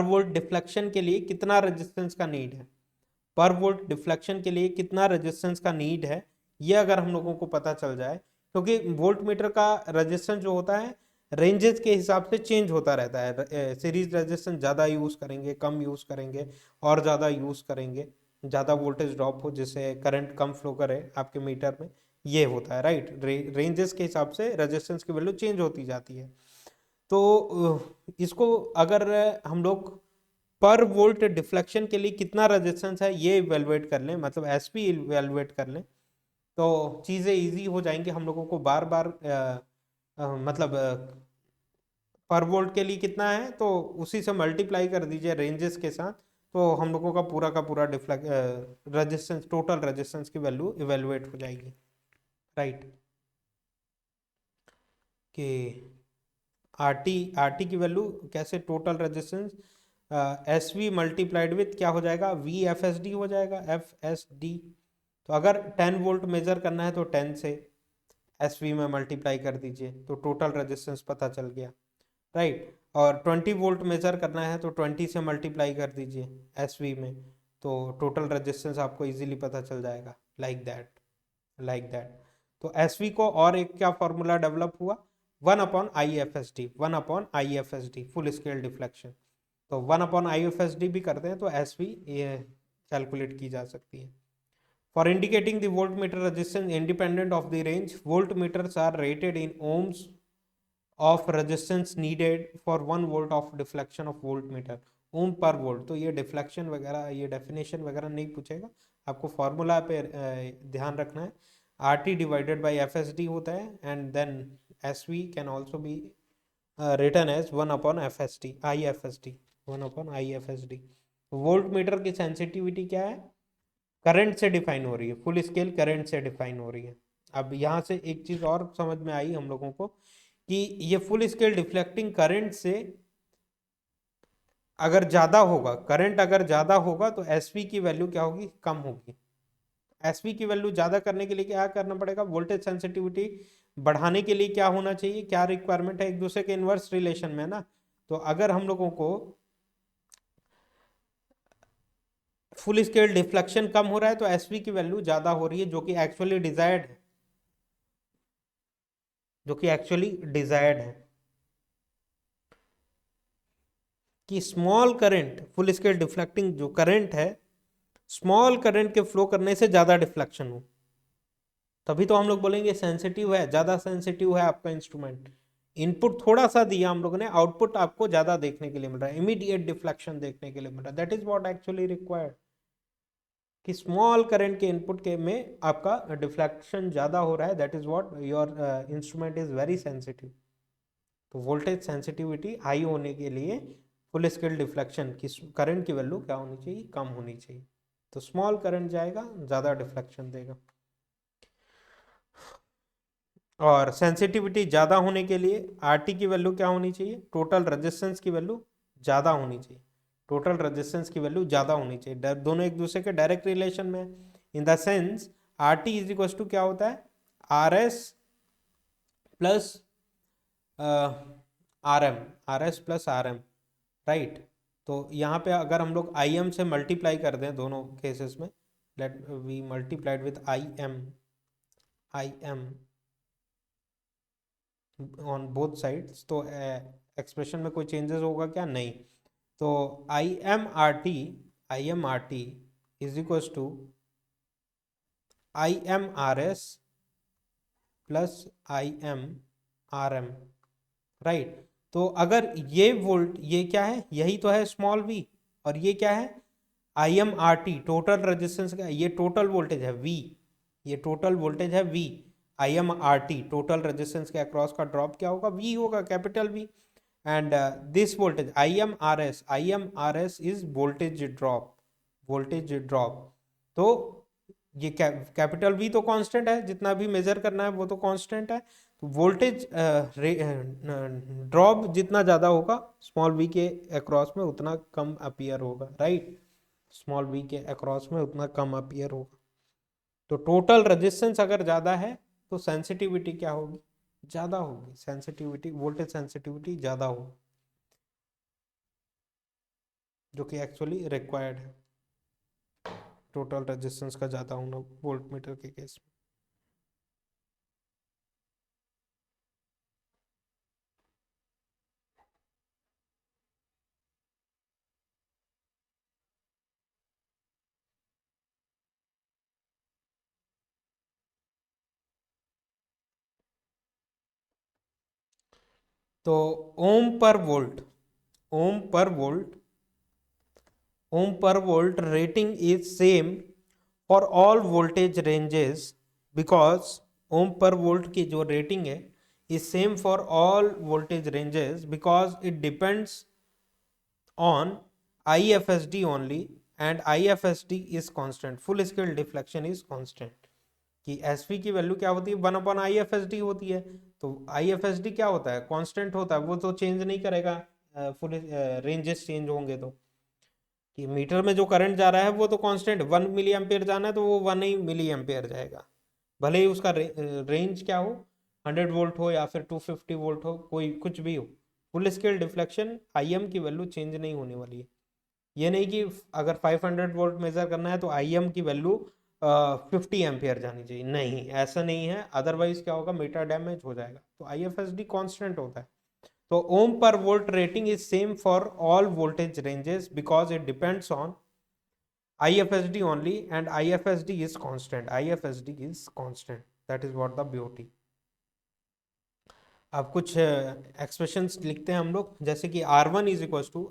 वोल्ट डिफ्लेक्शन के लिए कितना रेजिस्टेंस का नीड है, पर वोल्ट डिफ्लेक्शन के लिए कितना रेजिस्टेंस का नीड है, ये अगर हम लोगों को पता चल जाए, क्योंकि वोल्ट मीटर का रेजिस्टेंस जो होता है रेंजेस के हिसाब से चेंज होता रहता है। सीरीज रेजिस्टेंस ज़्यादा यूज़ करेंगे, कम यूज़ करेंगे, और ज़्यादा यूज़ करेंगे, ज़्यादा वोल्टेज ड्रॉप हो जिससे करंट कम फ्लो करे आपके मीटर में, ये होता है राइट। रेंजेस के हिसाब से रेजिस्टेंस की वैल्यू चेंज होती जाती है। तो इसको अगर हम लोग पर वोल्ट डिफ्लेक्शन के लिए कितना रेजिस्टेंस है ये इवेलुएट कर लें, मतलब एस पी इवेलुएट कर लें, तो चीज़ें इजी हो जाएंगी हम लोगों को। बार बार मतलब पर वोल्ट के लिए कितना है तो उसी से मल्टीप्लाई कर दीजिए रेंजेस के साथ, तो हम लोगों का पूरा रेजिस्टेंस, टोटल रेजिस्टेंस की वैल्यू इवेलुएट हो जाएगी राइट। कि आर टी की वैल्यू कैसे, total resistance S V multiplied with क्या हो जाएगा, वी एफ एस डी हो जाएगा, एफ एस डी। तो अगर 10 वोल्ट मेजर करना है तो 10 से एस वी में मल्टीप्लाई कर दीजिए, तो टोटल रेजिस्टेंस पता चल गया राइट। और 20 वोल्ट मेजर करना है तो 20 से मल्टीप्लाई कर दीजिए एस वी में, तो टोटल रेजिस्टेंस आपको इजीली पता चल जाएगा, लाइक दैट। तो एस वी को और एक क्या फॉर्मूला डेवलप हुआ, 1 upon I F S D, 1 upon I F S D full scale deflection. तो 1 upon I F S D भी करते हैं तो एस वी ये कैलकुलेट की जा सकती है। For indicating the volt meter resistance independent of the range, volt meters are rated in ohms of resistance needed for 1 volt of deflection of volt meter, ohm per volt. तो ये deflection वगैरह, ये definition वगैरह नहीं पूछेगा, आपको formula पे ध्यान रखना है। R T divided by F S D होता है, and then S V can also be written as 1 upon F S D, I F S D, 1 upon I F S D. Volt meter की sensitivity क्या है, current से define हो रही है, full scale current से डिफाइन हो रही है। अब यहाँ से एक चीज और समझ में आई हम लोगों को कि ये फुल स्केल डिफ्लेक्टिंग करंट से अगर ज्यादा होगा, करंट अगर ज्यादा होगा तो एसवी की वैल्यू क्या होगी, कम होगी। एसवी की वैल्यू ज्यादा करने के लिए क्या करना पड़ेगा, वोल्टेज सेंसिटिविटी बढ़ाने के लिए क्या होना चाहिए, क्या रिक्वायरमेंट है, एक दूसरे के इनवर्स रिलेशन में ना। तो अगर हम लोगों को फुल स्केल डिफ्लेक्शन कम हो रहा है तो एसवी की वैल्यू ज्यादा हो रही है, जो कि एक्चुअली डिजायर्ड है, कि small current, full scale deflecting जो करंट है, स्मॉल करंट के फ्लो करने से ज्यादा डिफ्लेक्शन हो, तभी तो हम लोग बोलेंगे सेंसिटिव है, ज्यादा सेंसिटिव है आपका इंस्ट्रूमेंट। इनपुट थोड़ा सा दिया हम लोगों ने, आउटपुट आपको ज्यादा देखने के लिए मिल रहा है, इमीडिएट डिफ्लेक्शन देखने के लिए मिल रहा है, that is what actually required, कि स्मॉल करंट के इनपुट के में आपका डिफ्लेक्शन ज्यादा हो रहा है, that is what your instrument is very sensitive. तो वोल्टेज सेंसिटिविटी हाई होने के लिए फुल स्केल डिफ्लेक्शन की करंट की वैल्यू क्या होनी चाहिए, कम होनी चाहिए। तो स्मॉल करंट जाएगा, ज़्यादा डिफ्लेक्शन देगा। और सेंसिटिविटी ज़्यादा होने के लिए आरटी की वैल्यू क्या होनी चाहिए, टोटल रेजिस्टेंस की वैल्यू ज़्यादा होनी चाहिए। टोटल रेजिस्टेंस की वैल्यू ज़्यादा होनी चाहिए, दोनों एक दूसरे के डायरेक्ट रिलेशन में। In the sense R T is equal to क्या होता है, R S plus R M, R S plus R M, right. तो यहाँ पे अगर हम लोग आई एम से मल्टीप्लाई कर दें दोनों केसेस में, let we multiplied with I M on both sides, तो एक्सप्रेशन में कोई चेंजेस होगा क्या, नहीं। तो I M R T is equal to I M R S plus I M R M, right. तो अगर ये वोल्ट, ये क्या है, यही तो है स्मॉल वी, और ये क्या है I M R T, total resistance का, ये टोटल वोल्टेज है वी, ये टोटल वोल्टेज है V. I M R T total resistance के अक्रॉस का ड्रॉप क्या होगा, वी होगा, capital V. And this voltage I M R S is voltage drop, voltage drop. तो ये कैपिटल वी तो कांस्टेंट है, जितना भी मेजर करना है वो तो कांस्टेंट है। तो वोल्टेज ड्रॉप जितना ज़्यादा होगा स्मॉल वी के अक्रॉस में, उतना कम अपीयर होगा, राइट। स्मॉल वी के अक्रॉस में उतना कम अपीयर होगा। तो टोटल रेजिस्टेंस अगर ज़्यादा है तो सेंसिटिविटी क्या होगी, ज़्यादा होगी, सेंसिटिविटी, वोल्टेज सेंसिटिविटी ज़्यादा होगी, जो कि एक्चुअली रिक्वायर्ड है टोटल रेजिस्टेंस का ज़्यादा होना वोल्ट मीटर के केस में। तो ओम per volt, ohm per volt, ohm per volt rating is same for all voltage ranges, because ohm per volt की जो रेटिंग है is same for all voltage ranges because it depends on IFSD only, and IFSD is constant, full scale deflection is constant. कि SV की value क्या होती है, 1 upon IFSD होती है। तो IFSD क्या होता है, कांस्टेंट होता है, वो तो चेंज नहीं करेगा, फुल रेंजेस चेंज होंगे तो। कि मीटर में जो करंट जा रहा है वो तो कांस्टेंट, 1 मिली एम्पेयर जाना है तो वो 1 ही मिली एम्पेयर जाएगा, भले ही उसका रेंज क्या हो, 100 वोल्ट हो या फिर 250 वोल्ट हो, कोई कुछ भी हो। फुल स्केल डिफ्लेक्शन IM की वैल्यू चेंज नहीं होने वाली है। ये नहीं कि अगर 500 वोल्ट मेजर करना है तो IM की वैल्यू 50 एम्पियर जानी चाहिए, नहीं, ऐसा नहीं है, अदरवाइज क्या होगा, मीटर डैमेज हो जाएगा। तो IFSD कांस्टेंट होता है। तो ओम per volt rating is same for all voltage ranges because it depends on IFSD only, and IFSD is constant, IFSD is constant, that is what the beauty। अब कुछ expressions लिखते हैं हम लोग, जैसे कि R1 is equal to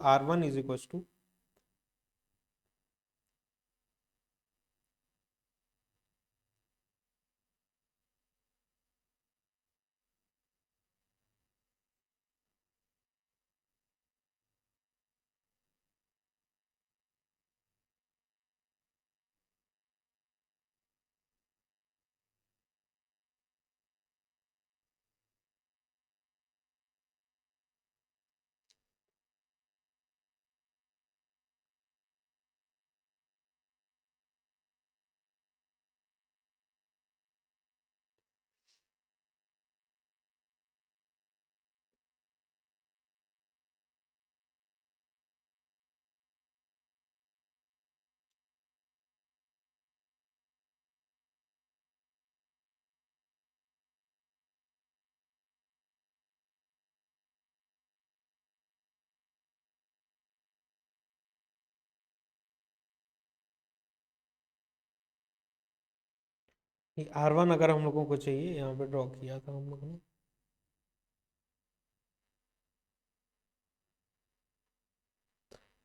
R1 अगर हम लोगों को चाहिए, यहाँ पे ड्रॉ किया था हम लोगों ने,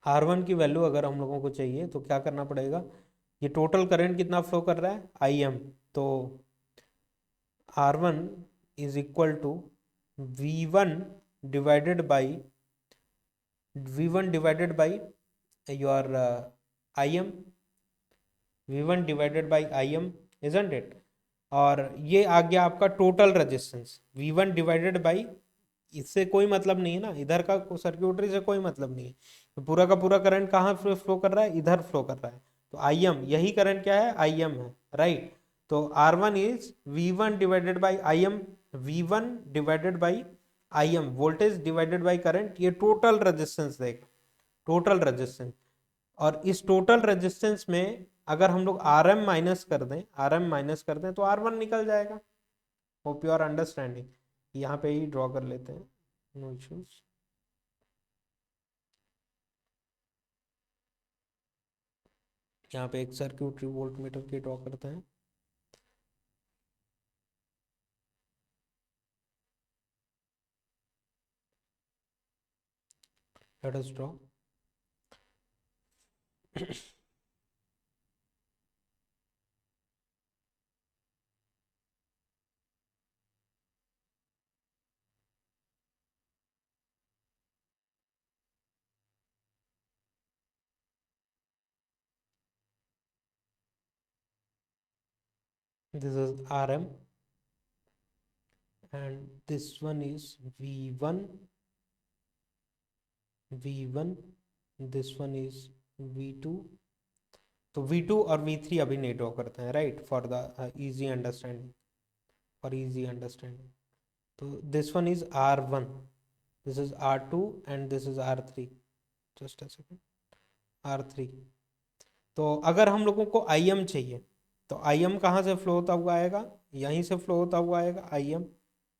R1 की वैल्यू अगर हम लोगों को चाहिए तो क्या करना पड़ेगा, ये टोटल करंट कितना फ्लो कर रहा है IM, तो R1 is equal to V1 divided by V1 divided by your IM, V1 divided by IM, isn't it? और ये आ गया आपका total resistance V1 divided by, इससे कोई मतलब नहीं है ना, इधर का सर्क्यूटरी से कोई मतलब नहीं है, तो पूरा का पूरा करंट कहाँ फ्लो कर रहा है, इधर फ्लो कर रहा है, तो IM, यही करंट क्या है, IM है, राइट? तो R1 is V1 divided by IM, V1 divided by IM, voltage divided by current, ये टोटल रेजिस्टेंस देगा, टोटल रेजिस्टेंस। और इस टोटल रेजिस्टेंस में अगर हम लोग RM माइनस कर दें, RM माइनस कर दें तो R1 निकल जाएगा। Hope you are understanding. यहाँ पे ही ड्रॉ कर लेते हैं, नो इश्यूज। यहाँ पे एक सर्क्यूटरी वोल्ट मीटर की ड्रॉ करते हैं। Let us draw. This is RM and this one is V1, V1, this one is V2। तो V2 और V3 अभी नहीं ड्रॉ करते हैं, right, for the easy understanding, for easy understanding. तो this one is R1, this is R2 and this is R3, just a second, R3। तो अगर हम लोगों को IM चाहिए तो IM कहाँ से फ्लो होता हुआ आएगा, यहीं से फ्लो होता हुआ आएगा IM।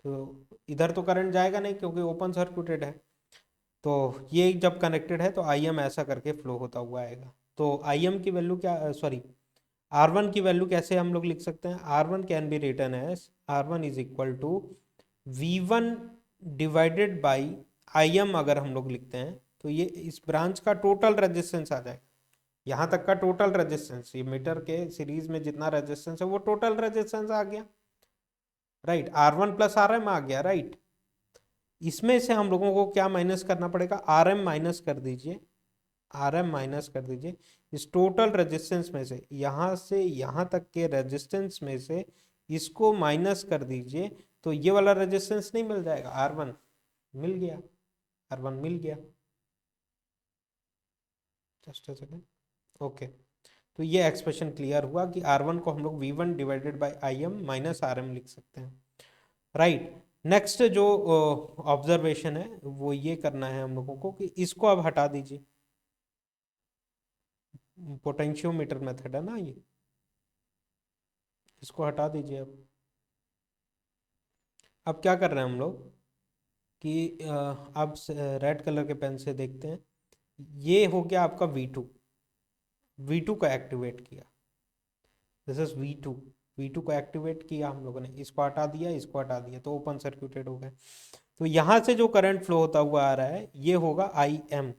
तो इधर तो करंट जाएगा नहीं क्योंकि ओपन सर्क्यूटेड है, तो ये जब कनेक्टेड है तो IM ऐसा करके फ्लो होता हुआ आएगा। तो IM की वैल्यू क्या, सॉरी, R1 की वैल्यू कैसे हम लोग लिख सकते हैं, R1 can be written as R1 is equal to V1 divided by IM। अगर हम लोग लिखते हैं तो ये इस ब्रांच का टोटल रेजिस्टेंस आ जाएगा, यहाँ तक का टोटल रेजिस्टेंस, ये मीटर के सीरीज में जितना रेजिस्टेंस है वो टोटल रेजिस्टेंस आ गया, राइट? R1 प्लस RM आ गया, राइट? इसमें से हम लोगों को क्या माइनस करना पड़ेगा, RM माइनस कर दीजिए, RM माइनस कर दीजिए इस टोटल रेजिस्टेंस में से यहाँ तक के रेजिस्टेंस में से इसको माइनस कर दीजिए, तो ये वाला रेजिस्टेंस नहीं मिल जाएगा, R1 मिल गया, R1 मिल गया। Just a second, okay. तो ये एक्सप्रेशन क्लियर हुआ कि R1 को हम लोग V1 divided by IM minus RM लिख सकते हैं, राइट? नेक्स्ट जो ऑब्जर्वेशन है वो ये करना है हम लोगों को कि इसको अब हटा दीजिए, पोटेंशियोमीटर मेथड है ना ये, इसको हटा दीजिए। अब क्या कर रहे हैं हम लोग कि अब रेड कलर के पेन से देखते हैं, ये हो गया आपका V2, V2 को एक्टिवेट किया, दिस इज V2, V2 को एक्टिवेट किया हम लोगों ने, इसको हटा दिया, इसको हटा दिया, तो ओपन सर्क्यूटेड हो गए। तो यहाँ से जो करंट फ्लो होता हुआ आ रहा है ये होगा IM,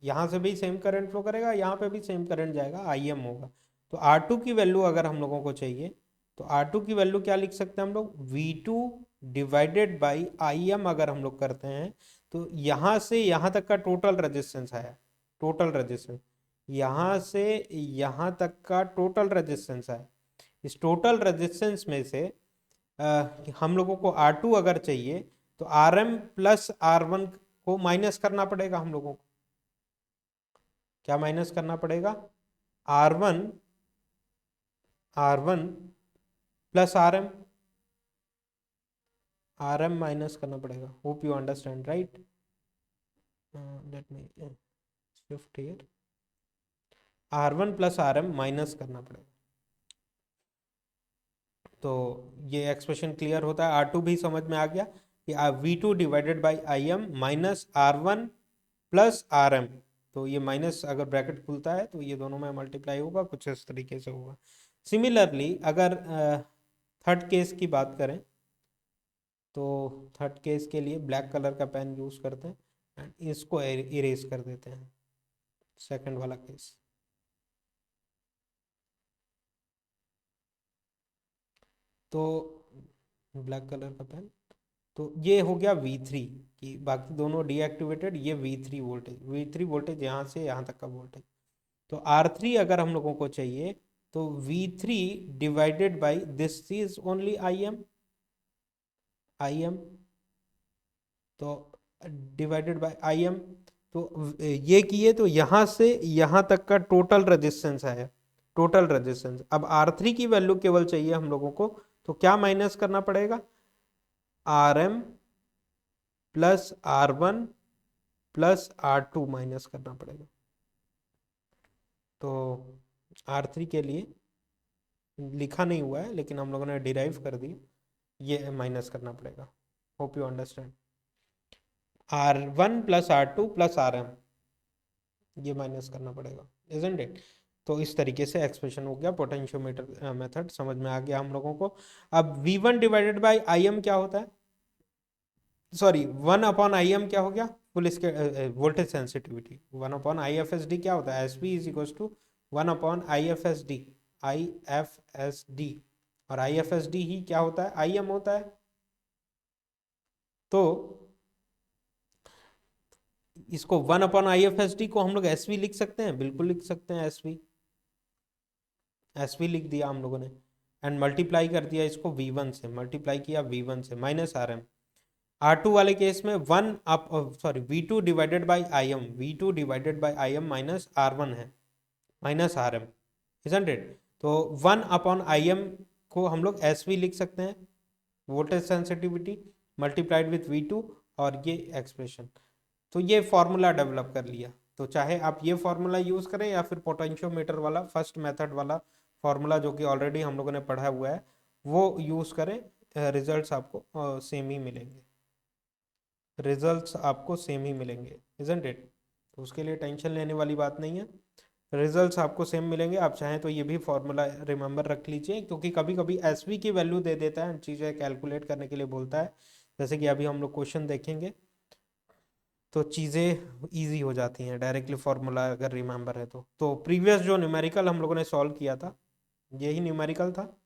यहाँ से भी सेम करंट फ्लो करेगा, यहाँ पे भी सेम करंट जाएगा, IM होगा। तो R2 की वैल्यू अगर हम लोगों को चाहिए तो R2 की वैल्यू क्या लिख सकते हैं हम लोग, V2 डिवाइडेड बाई IM अगर हम लोग करते हैं तो यहाँ से यहाँ तक का टोटल रेजिस्टेंस आया, टोटल रेजिस्टेंस, यहाँ से यहाँ तक का टोटल रेजिस्टेंस है। इस टोटल रेजिस्टेंस में से हम लोगों को R2 अगर चाहिए तो RM प्लस R1 को माइनस करना पड़ेगा हम लोगों को। क्या माइनस करना पड़ेगा, R1, R1 plus RM minus करना पड़ेगा। Hope you understand, right? Let me shift here, R1 plus RM minus करना पड़ेगा। तो ये एक्सप्रेशन क्लियर होता है, R2 भी समझ में आ गया कि V2 divided by IM minus R1 plus RM। तो ये माइनस अगर ब्रैकेट खुलता है तो ये दोनों में मल्टीप्लाई होगा, कुछ इस तरीके से होगा। सिमिलरली अगर थर्ड केस की बात करें तो थर्ड केस के लिए ब्लैक कलर का पेन यूज करते हैं एंड इसको इरेज कर देते हैं, सेकंड वाला केस। तो ब्लैक कलर का पेन, तो ये हो गया V3, कि बाकी दोनों डीएक्टिवेटेड, ये V3 वोल्टेज यहाँ से यहाँ तक का वोल्टेज। तो R3 अगर हम लोगों को चाहिए तो V3 divided by this is only I m तो डिवाइडेड बाय I m। तो ये किए तो यहां से यहां तक का टोटल रेजिस्टेंस है, टोटल रेजिस्टेंस। अब R3 की वैल्यू केवल चाहिए हम लोगों को, तो क्या माइनस करना पड़ेगा, Rm plus R1 plus R2 minus करना पड़ेगा। तो R3 के लिए लिखा नहीं हुआ है लेकिन हम लोगों ने डिराइव कर दी, ये माइनस करना पड़ेगा। Hope you understand. R1 plus R2 plus Rm, ये माइनस करना पड़ेगा, इजंट इट। तो इस तरीके से एक्सप्रेशन हो गया, पोटेंशियोमीटर मेथड समझ में आ गया हम लोगों को। अब V1 डिवाइडेड बाई Im क्या होता है, सॉरी 1/Im क्या हो गया, full scale voltage sensitivity. 1/IFSD क्या होता है, SV is equal to 1/IFSD। IFSD और IFSD ही क्या होता है, Im होता है। तो इसको 1/IFSD को हम लोग SV लिख सकते हैं, बिल्कुल लिख सकते हैं, SV लिख दिया हम लोगों ने, एंड मल्टीप्लाई कर दिया इसको V1 से, मल्टीप्लाई किया V1 से, माइनस Rm। R2 वाले केस में V2 divided by I m minus R1 है, माइनस Rm, इजंट इट। तो 1/Im को हम लोग SV लिख सकते हैं, voltage sensitivity multiplied with V2, और ये एक्सप्रेशन। तो ये फॉर्मूला डेवलप कर लिया। तो चाहे आप ये फॉर्मूला यूज करें या फिर पोटेंशियोमीटर वाला फर्स्ट मेथड वाला फॉर्मूला जो कि ऑलरेडी हम लोगों ने पढ़ा हुआ है वो यूज करें, रिजल्ट्स आपको सेम ही मिलेंगे, रिजल्ट्स आपको सेम ही मिलेंगे, इजंट इट। तो उसके लिए टेंशन लेने वाली बात नहीं है, रिजल्ट्स आपको सेम मिलेंगे। आप चाहें तो ये भी फॉर्मूला रिमेंबर रख लीजिए, क्योंकि कभी कभी एसवी की वैल्यू दे देता है, चीज़ें कैलकुलेट करने के लिए बोलता है, जैसे कि अभी हम लोग क्वेश्चन देखेंगे तो चीज़ें इजी हो जाती हैं, डायरेक्टली फार्मूला अगर रिमेंबर है तो प्रीवियस जो न्यूमेरिकल हम लोगों ने सॉल्व किया था, यही न्यूमेरिकल था,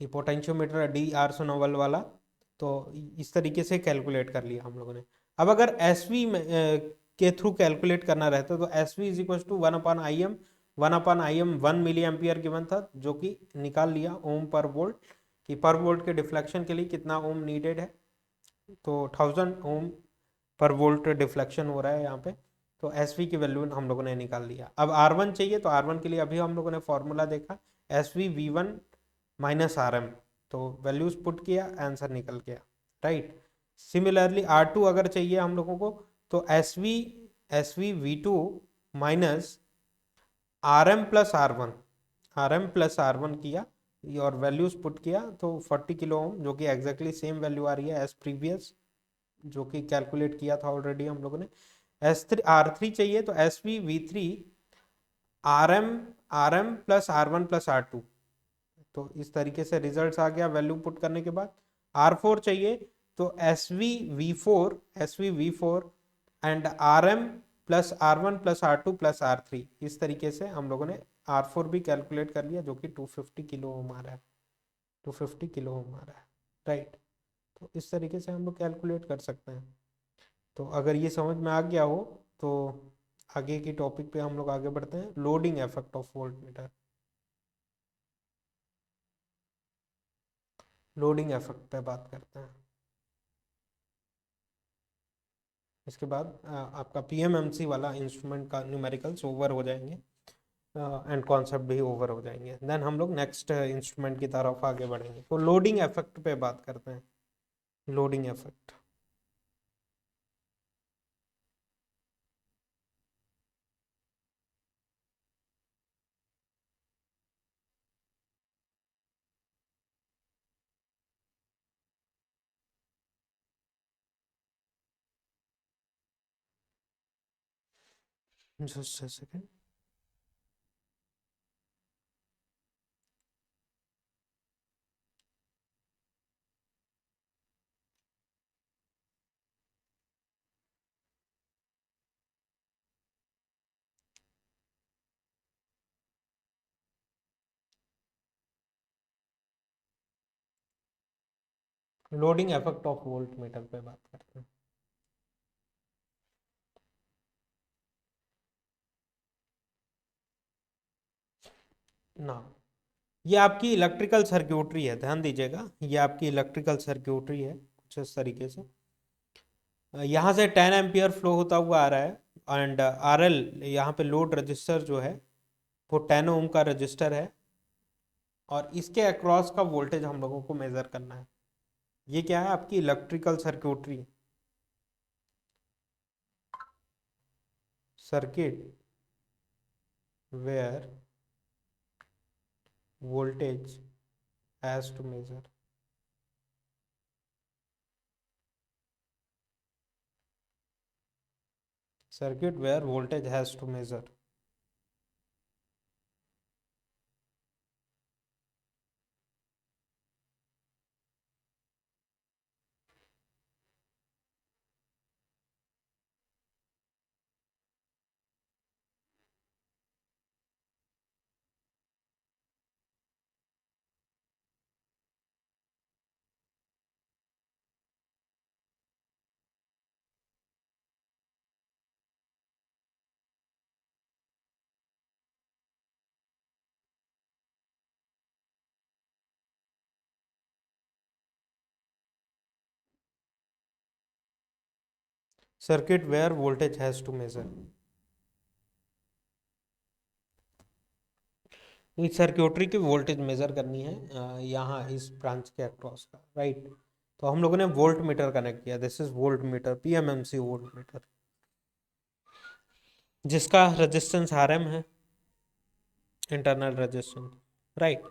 ये पोटेंशियोमीटर D R Sonowal वाला। तो इस तरीके से कैलकुलेट कर लिया हम लोगों ने। अब अगर एस वी के थ्रू कैलकुलेट करना रहता तो S V is equal to 1/Im, 1/Im 1 milli ampere given था, जो कि निकाल लिया ओम पर वोल्ट, कि पर वोल्ट के डिफ्लेक्शन के लिए कितना ओम नीडेड है। तो 1000 ओम पर वोल्ट डिफ्लेक्शन हो रहा है यहाँ पे। तो एस वी की वैल्यू हम लोगों ने निकाल लिया। अब R1 चाहिए, तो R1 के लिए अभी हम लोगों ने फॉर्मूला देखा, S V V1 minus Rm। तो वैल्यूज पुट किया, आंसर निकल गया, राइट। सिमिलरली R2 अगर चाहिए हम लोगों को, तो S V V2 minus R M plus R one किया और वैल्यूज पुट किया, तो 40 किलो ओम, जो कि एग्जैक्टली सेम वैल्यू आ रही है एज प्रीवियस, जो कि कैलकुलेट किया था ऑलरेडी हम लोगों ने। R3 चाहिए, तो SV V3 R M plus R1 plus R2। तो इस तरीके से रिजल्ट्स आ गया वैल्यू पुट करने के बाद। R4 चाहिए, तो S V V four and R m plus R1 plus R2 plus R3, इस तरीके से हम लोगों ने R4 भी कैलकुलेट कर लिया, जो कि 250 किलो ओम आ रहा है, 250 किलो ओम आ रहा है, राइट। तो इस तरीके से हम लोग कैलकुलेट कर सकते हैं। तो अगर ये समझ में आ गया हो तो आगे की टॉपिक पे हम लोग आगे बढ़ते हैं, loading effect of volt metre. Loading effect पे बात करते हैं, इसके बाद आपका पीएमएमसी वाला इंस्ट्रूमेंट का न्यूमेरिकल्स ओवर हो जाएंगे, एंड कॉन्सेप्ट भी ओवर हो जाएंगे। देन हम लोग नेक्स्ट इंस्ट्रूमेंट की तरफ आगे बढ़ेंगे। तो लोडिंग इफेक्ट पे बात करते हैं, loading effect. Just a second. Loading effect of volt metre पे बात करते हैं। ना, ये आपकी इलेक्ट्रिकल सर्क्यूटरी है, ध्यान दीजिएगा, ये आपकी इलेक्ट्रिकल सर्क्यूटरी है कुछ इस तरीके से। यहाँ से 10 एम्पियर फ्लो होता हुआ आ रहा है, एंड आर एल, यहाँ पे लोड रजिस्टर जो है वो 10 ओम का रजिस्टर है, और इसके अक्रॉस का वोल्टेज हम लोगों को मेजर करना है। ये क्या है, आपकी electrical circuitry, circuit where voltage has to measure, circuit where voltage has to measure. Circuit where voltage has to measure, इस सर्क्यूटरी की वोल्टेज मेजर करनी है यहाँ इस ब्रांच के अक्रॉस का, राइट। तो हम लोगों ने वोल्ट मीटर कनेक्ट किया, this is volt metre, PMMC volt meter, जिसका रेजिस्टेंस आरएम है, इंटरनल रेजिस्टेंस, राइट।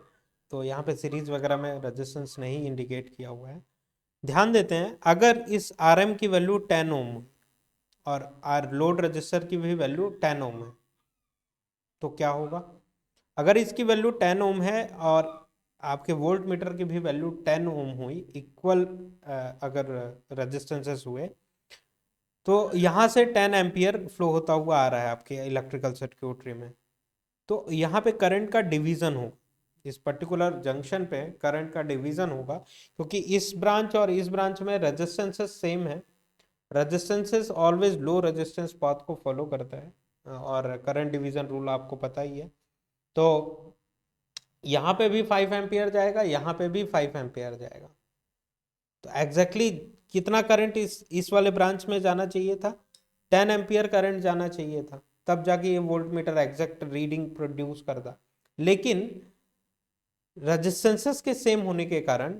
तो यहाँ पे सीरीज वगैरह में रेजिस्टेंस नहीं इंडिकेट किया हुआ है। ध्यान देते हैं, अगर इस आरएम की वैल्यू 10 ओम और आर लोड रजिस्टर की भी वैल्यू 10 ओम है, तो क्या होगा। अगर इसकी वैल्यू 10 ओम है और आपके वोल्ट मीटर की भी वैल्यू 10 ओम हुई, इक्वल अगर रेजिस्टेंसेस हुए, तो यहाँ से 10 एम्पियर फ्लो होता हुआ आ रहा है आपके इलेक्ट्रिकल सर्क्यूटरी में। तो यहाँ पे करंट का डिवीजन हो, इस पर्टिकुलर जंक्शन पे करंट का डिवीजन होगा, क्योंकि इस ब्रांच और इस ब्रांच में रेजिस्टेंसेस सेम है। Resistances always low resistance path को फॉलो करता है, और करंट डिवीजन रूल आपको पता ही है। तो यहाँ पे भी 5 एम्पियर जाएगा, यहाँ पे भी 5 एम्पियर जाएगा। तो एग्जैक्टली कितना करंट इस वाले ब्रांच में जाना चाहिए था, 10 एम्पियर करंट जाना चाहिए था, तब जाके ये volt meter exact reading produce करता। लेकिन रेजिस्टेंसेस के सेम होने के कारण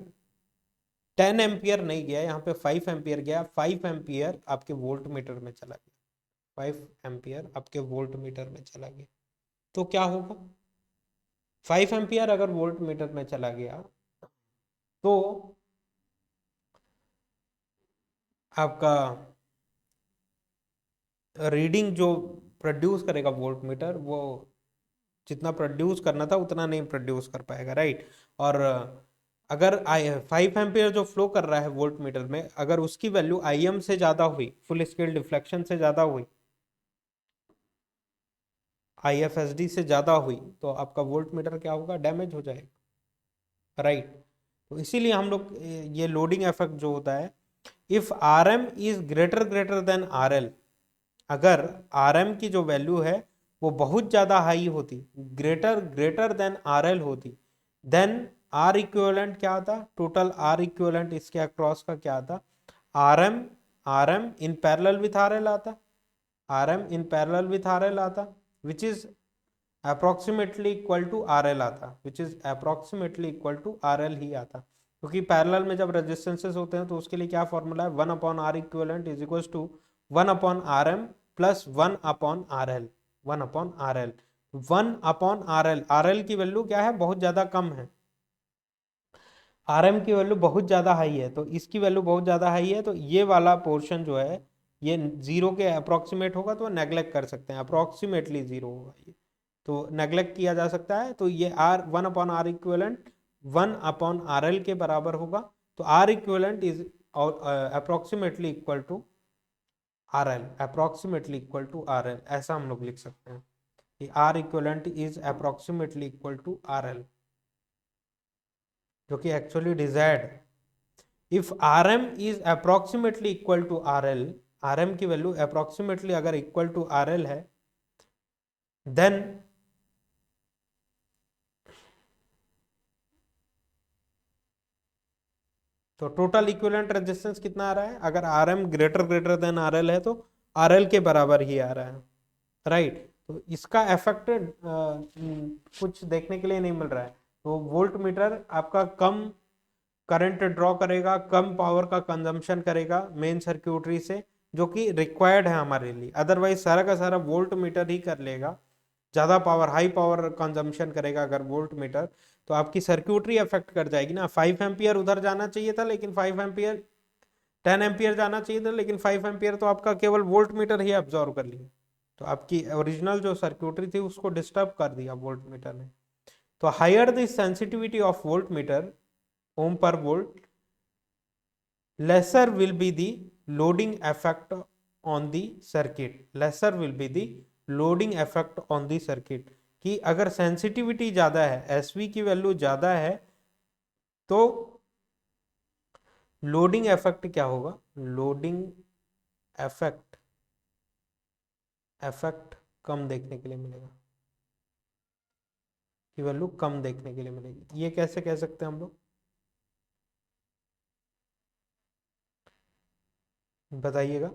10 एम्पियर नहीं गया, यहाँ पे 5 एम्पियर गया। 5 एम्पियर आपके वोल्ट मीटर में चला गया, 5 एम्पियर आपके वोल्ट मीटर में चला गया। तो क्या होगा, 5 एम्पियर अगर वोल्ट मीटर में चला गया तो आपका रीडिंग जो प्रोड्यूस करेगा वोल्ट मीटर, वो जितना प्रोड्यूस करना था उतना नहीं प्रोड्यूस कर पाएगा, राइट। और अगर 5 एम्पियर जो फ्लो कर रहा है वोल्ट मीटर में, अगर उसकी वैल्यू IM से ज़्यादा हुई, फुल स्केल डिफ्लेक्शन से ज़्यादा हुई, IFSD से ज़्यादा हुई, तो आपका वोल्ट मीटर क्या होगा, डैमेज हो जाएगा, राइट। तो इसीलिए हम लोग ये लोडिंग इफेक्ट जो होता है, if RM is greater greater than RL, अगर RM की जो वैल्यू है वो बहुत ज़्यादा हाई होती, ग्रेटर ग्रेटर देन RL होती, देन R इक्विवेलेंट क्या आता, टोटल R इक्विवेलेंट इसके अक्रॉस का क्या आता, RM RM in parallel with RL आता, RM in parallel with RL आता, which is approximately equal to RL आता, which is approximately equal to RL ही आता। क्योंकि पैरेलल में जब रेजिस्टेंसेस होते हैं तो उसके लिए क्या फॉर्मूला है, 1/R equivalent is equal to 1/RM plus 1/RL, 1/RL, 1/RL। RL की वैल्यू क्या है, बहुत ज्यादा कम है, RM की वैल्यू बहुत ज्यादा हाई है, तो इसकी वैल्यू बहुत ज्यादा हाई है, तो ये वाला पोर्शन जो है ये जीरो के अप्रोक्सीमेट होगा, तो नेग्लेक्ट कर सकते हैं, अप्रोक्सीमेटली जीरो होगा ये, तो नेग्लेक्ट किया जा सकता है। तो ये R 1/R इक्विवेलेंट 1/RL के बराबर होगा, तो R equivalent is approximately equal to RL, approximately equal to RL, ऐसा हम लोग लिख सकते हैं कि R equivalent is approximately equal to RL, जो कि actually desired. If RM is approximately equal to RL, RM की वैल्यू अप्रोक्सीमेटली अगर इक्वल टू RL है, देन तो टोटल इक्विवेलेंट रेजिस्टेंस कितना आ रहा है, अगर R M greater than R L है तो आर एल के बराबर ही आ रहा है, राइट। तो इसका इफेक्ट कुछ देखने के लिए नहीं मिल रहा है। तो वोल्ट मीटर आपका कम करंट ड्रॉ करेगा, कम पावर का कंजम्पशन करेगा मेन सर्क्यूटरी से, जो कि रिक्वायर्ड है हमारे लिए। अदरवाइज सारा का सारा वोल्ट मीटर ही कर लेगा, ज्यादा पावर हाई पावर कंजम्पशन करेगा अगर वोल्ट मीटर, तो आपकी सर्क्यूटरी अफेक्ट कर जाएगी ना। 5 एम्पियर उधर जाना चाहिए था लेकिन 5 एम्पियर, 10 एम्पियर जाना चाहिए था लेकिन 5 एम्पियर तो आपका केवल वोल्ट मीटर ही अब्जॉर्व कर लिया। तो आपकी ओरिजिनल जो सर्क्यूटरी थी उसको डिस्टर्ब कर दिया वोल्ट मीटर ने। तो higher the sensitivity of volt meter ohm per volt, lesser will be the loading effect on the circuit, lesser will be the loading effect on the circuit। कि अगर sensitivity ज्यादा है, SV की value ज्यादा है, तो लोडिंग इफेक्ट क्या होगा, लोडिंग इफेक्ट इफेक्ट कम देखने के लिए मिलेगा, की वैल्यू कम देखने के लिए मिलेगी। ये कैसे कह सकते हैं हम लोग, बताइएगा।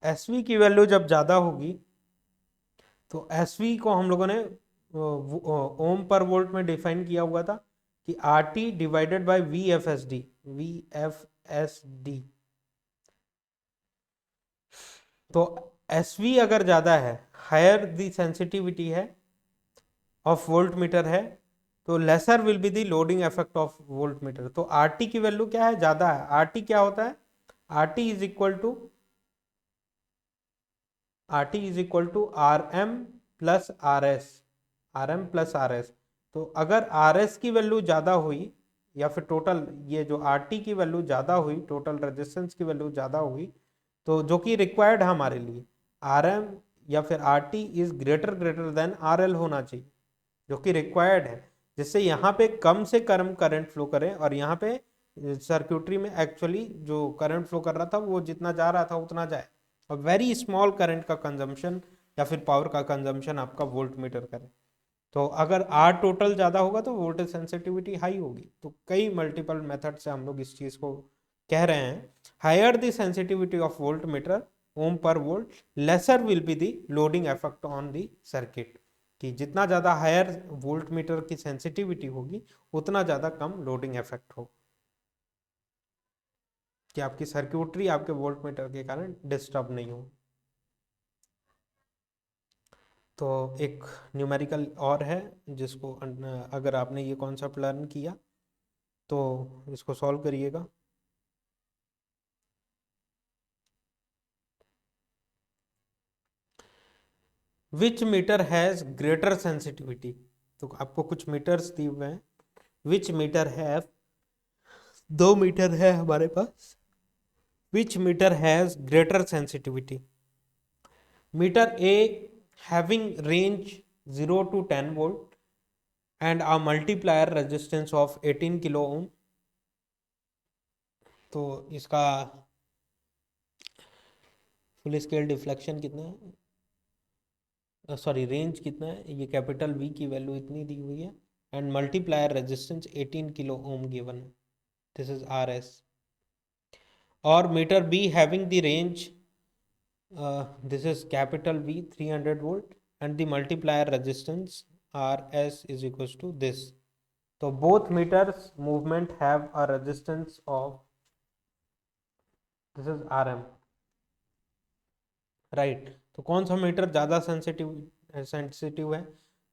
एसवी की वैल्यू जब ज्यादा होगी तो एसवी को हम लोगों ने ओम पर वोल्ट में डिफाइन किया हुआ था कि R T divided by V F S D, V F S D. तो एसवी अगर ज्यादा है, हायर द सेंसिटिविटी है ऑफ वोल्ट मीटर है, तो lesser will be the loading effect of volt meter. तो आर टी की वैल्यू क्या है, ज्यादा है। आर टी क्या होता है, R T is equal to R M plus R S, R M plus R S. तो अगर आर एस की वैल्यू ज्यादा हुई, या फिर टोटल ये जो आर टी की वैल्यू ज्यादा हुई, टोटल रेजिस्टेंस की वैल्यू ज्यादा हुई, तो जो कि रिक्वायर्ड है हमारे लिए, आर एम या फिर are T is greater than R L होना चाहिए, जो कि रिक्वायर्ड है, जिससे यहाँ पे कम से कम करंट फ्लो करे और यहाँ पे सर्क्यूटरी में एक्चुअली जो करंट फ्लो कर रहा था वो जितना जा रहा था उतना जाए, और वेरी स्मॉल करंट का कंजम्पशन या फिर पावर का कंजम्पशन आपका वोल्ट मीटर करे। तो अगर आर टोटल ज़्यादा होगा तो वोल्टेज सेंसिटिविटी हाई होगी। तो कई मल्टीपल मेथड से हम लोग इस चीज़ को कह रहे हैं। Higher the sensitivity of volt meter ohm per volt, lesser will be the loading effect on the circuit. कि जितना ज़्यादा हायर वोल्ट मीटर की सेंसिटिविटी होगी उतना ज़्यादा कम लोडिंग इफेक्ट होगा, कि आपकी सर्क्यूटरी आपके वोल्ट मीटर के कारण डिस्टर्ब नहीं हो। तो एक न्यूमेरिकल और है जिसको अगर आपने ये कॉन्सेप्ट लर्न किया तो इसको सॉल्व करिएगा। Which meter has greater sensitivity. तो आपको कुछ मीटर्स दिए हुए हैं, विच मीटर हैव, दो मीटर है हमारे पास, which meter has greater sensitivity. Meter A having range 0 to 10 volt and a multiplier resistance of 18 kilo ओम। तो इसका फुल स्केल डिफ्लेक्शन कितना है, सॉरी रेंज कितना है, ये कैपिटल वी की वैल्यू इतनी दी हुई है, and multiplier resistance 18 kilo ohm given है, दिस इज आर एस। और meter be having the range, this is capital V 300 volt and the multiplier resistance RS is equals to this. So both meters movement have a resistance of, this is RM, right। तो कौन सा metre ज़्यादा sensitive है,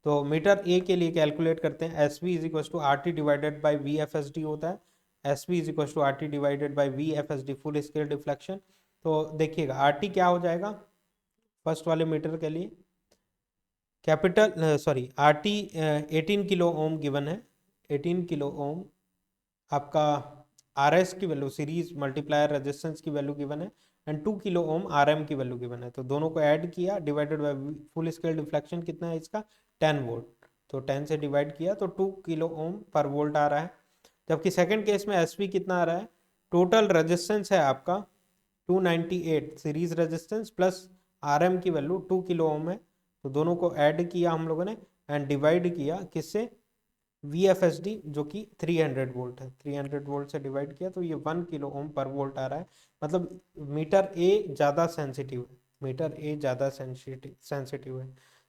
तो meter ए के लिए calculate करते हैं, S V is equal to R T divided by V F S D होता है, S V is equal to R T divided by V F S D full scale deflection. तो देखिएगा are T क्या हो जाएगा first वाले meter के लिए, capital sorry R T 18 kilo ohm given है, 18 किलो ओम आपका आर एस की वैल्यू सीरीज मल्टीप्लायर रेजिस्टेंस की वैल्यू गिवन है, and 2 kilo ohm R M की वैल्यू गिवन है। तो दोनों को ऐड किया, divided by full scale deflection कितना है इसका 10 वोल्ट, तो 10 से डिवाइड किया तो 2 किलो ओम पर वोल्ट आ रहा है। जबकि सेकेंड केस में एस पी कितना आ रहा है, टोटल रेजिस्टेंस है आपका 298 series resistance plus R M की वैल्यू 2 किलो ओम है, तो दोनों को ऐड किया हम लोगों ने एंड डिवाइड किया किससे, VFSD जो कि 300 वोल्ट है, 300 वोल्ट से डिवाइड किया तो ये 1 किलो ओम पर वोल्ट आ रहा है। मतलब मीटर ए ज़्यादा सेंसिटिव है, मीटर ए ज़्यादा सेंसिटिव है।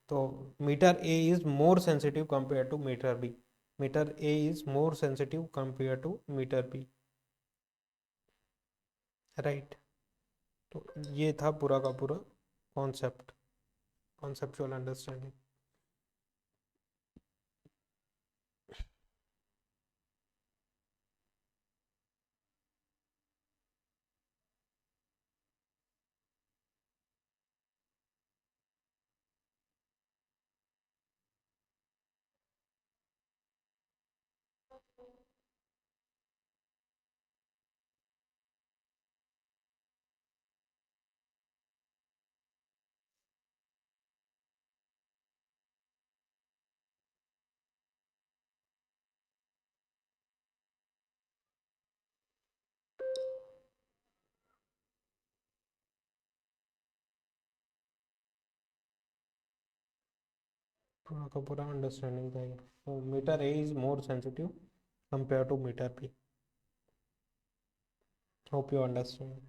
तो meter A is more sensitive compared to meter B, meter A is more sensitive compared to meter B, right. तो ये था पूरा का पूरा कॉन्सेप्ट, कॉन्सेप्चुअल अंडरस्टैंडिंग। पूरा का पूरा अंडरस्टैंडिंग था ये। तो meter A is more sensitive compared to meter B. Hope you understand.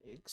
एक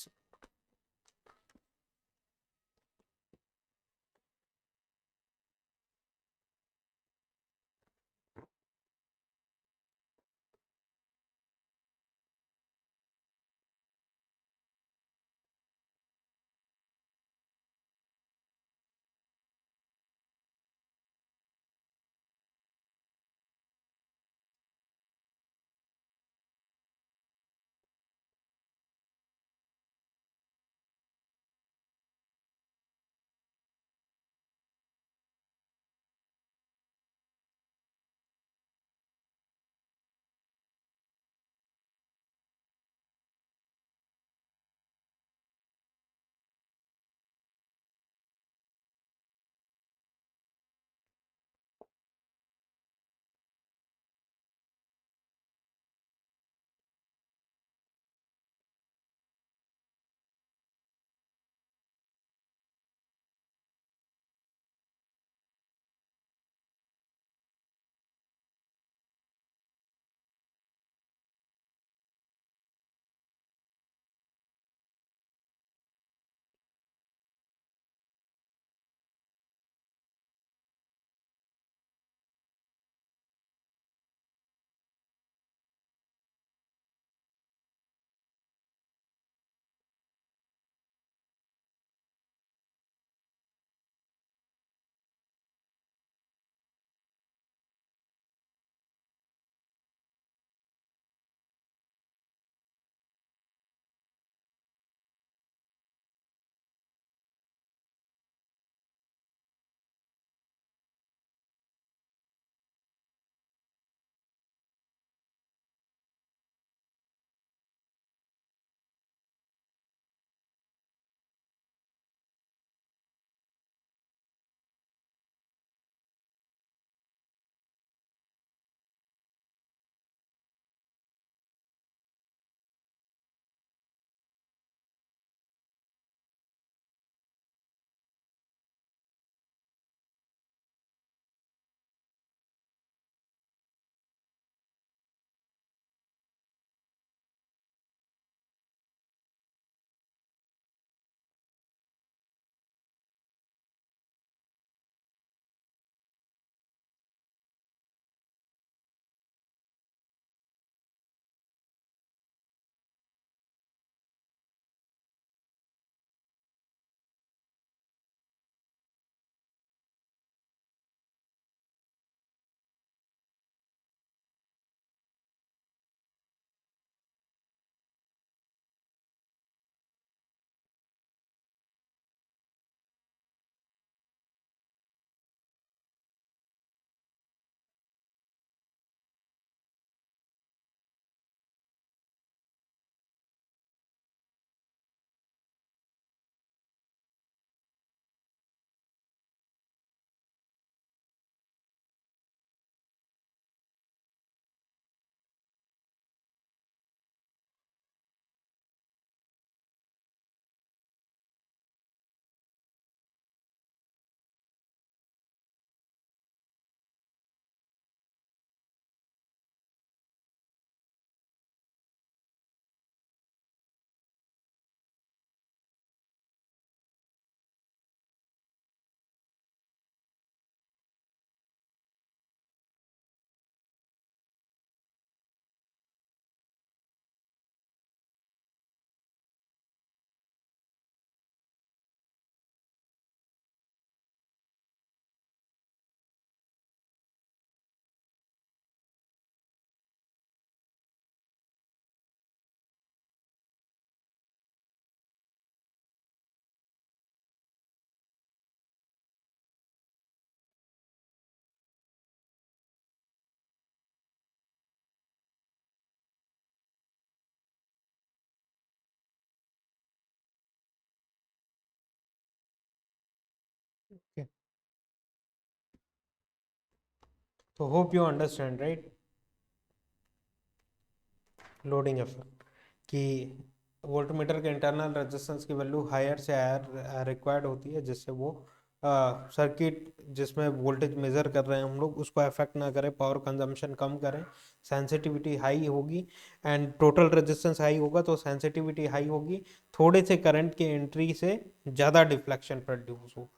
Okay. So hope you understand, right? Loading effect कि वोल्टमीटर के इंटरनल रेजिस्टेंस की वैल्यू हायर से हायर रिक्वायर्ड होती है, जिससे वो सर्किट जिसमें वोल्टेज मेजर कर रहे हैं हम लोग उसको अफेक्ट ना करे, पावर कंजम्पशन कम करें, सेंसिटिविटी हाई होगी एंड टोटल रेजिस्टेंस हाई होगा तो सेंसिटिविटी हाई होगी, थोड़े से करंट के एंट्री से ज़्यादा डिफ्लेक्शन प्रोड्यूस होगा।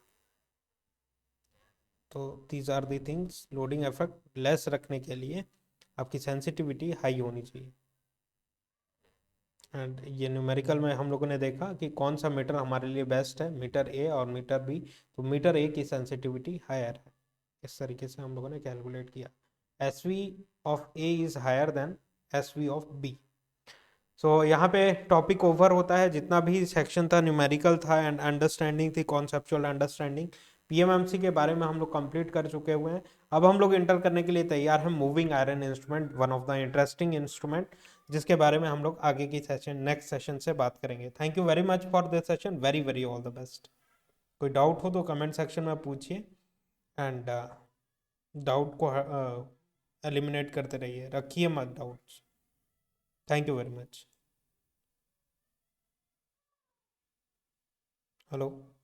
तो these are the things, loading effect less रखने के लिए आपकी सेंसिटिविटी हाई होनी चाहिए। एंड ये न्यूमेरिकल में हम लोगों ने देखा कि कौन सा मीटर हमारे लिए बेस्ट है, मीटर ए और मीटर बी। तो मीटर ए की सेंसिटिविटी हायर है, इस तरीके से हम लोगों ने कैलकुलेट किया। S V of A is higher than S V of B. So यहाँ पे टॉपिक ओवर होता है, जितना भी सेक्शन था न्यूमेरिकल था एंड अंडरस्टैंडिंग थी, कॉन्सेप्चुअल अंडरस्टैंडिंग, पीएमएमसी के बारे में हम लोग कंप्लीट कर चुके हुए हैं। अब हम लोग इंटर करने के लिए तैयार हैं moving iron instrument, one of the interesting instrument, जिसके बारे में हम लोग आगे की सेशन नेक्स्ट सेशन से बात करेंगे। Thank you very much for this session, very very all the best. कोई डाउट हो तो कमेंट सेक्शन में पूछिए एंड डाउट को एलिमिनेट करते रहिए, रखिए मत doubts. Thank you very much. Hello.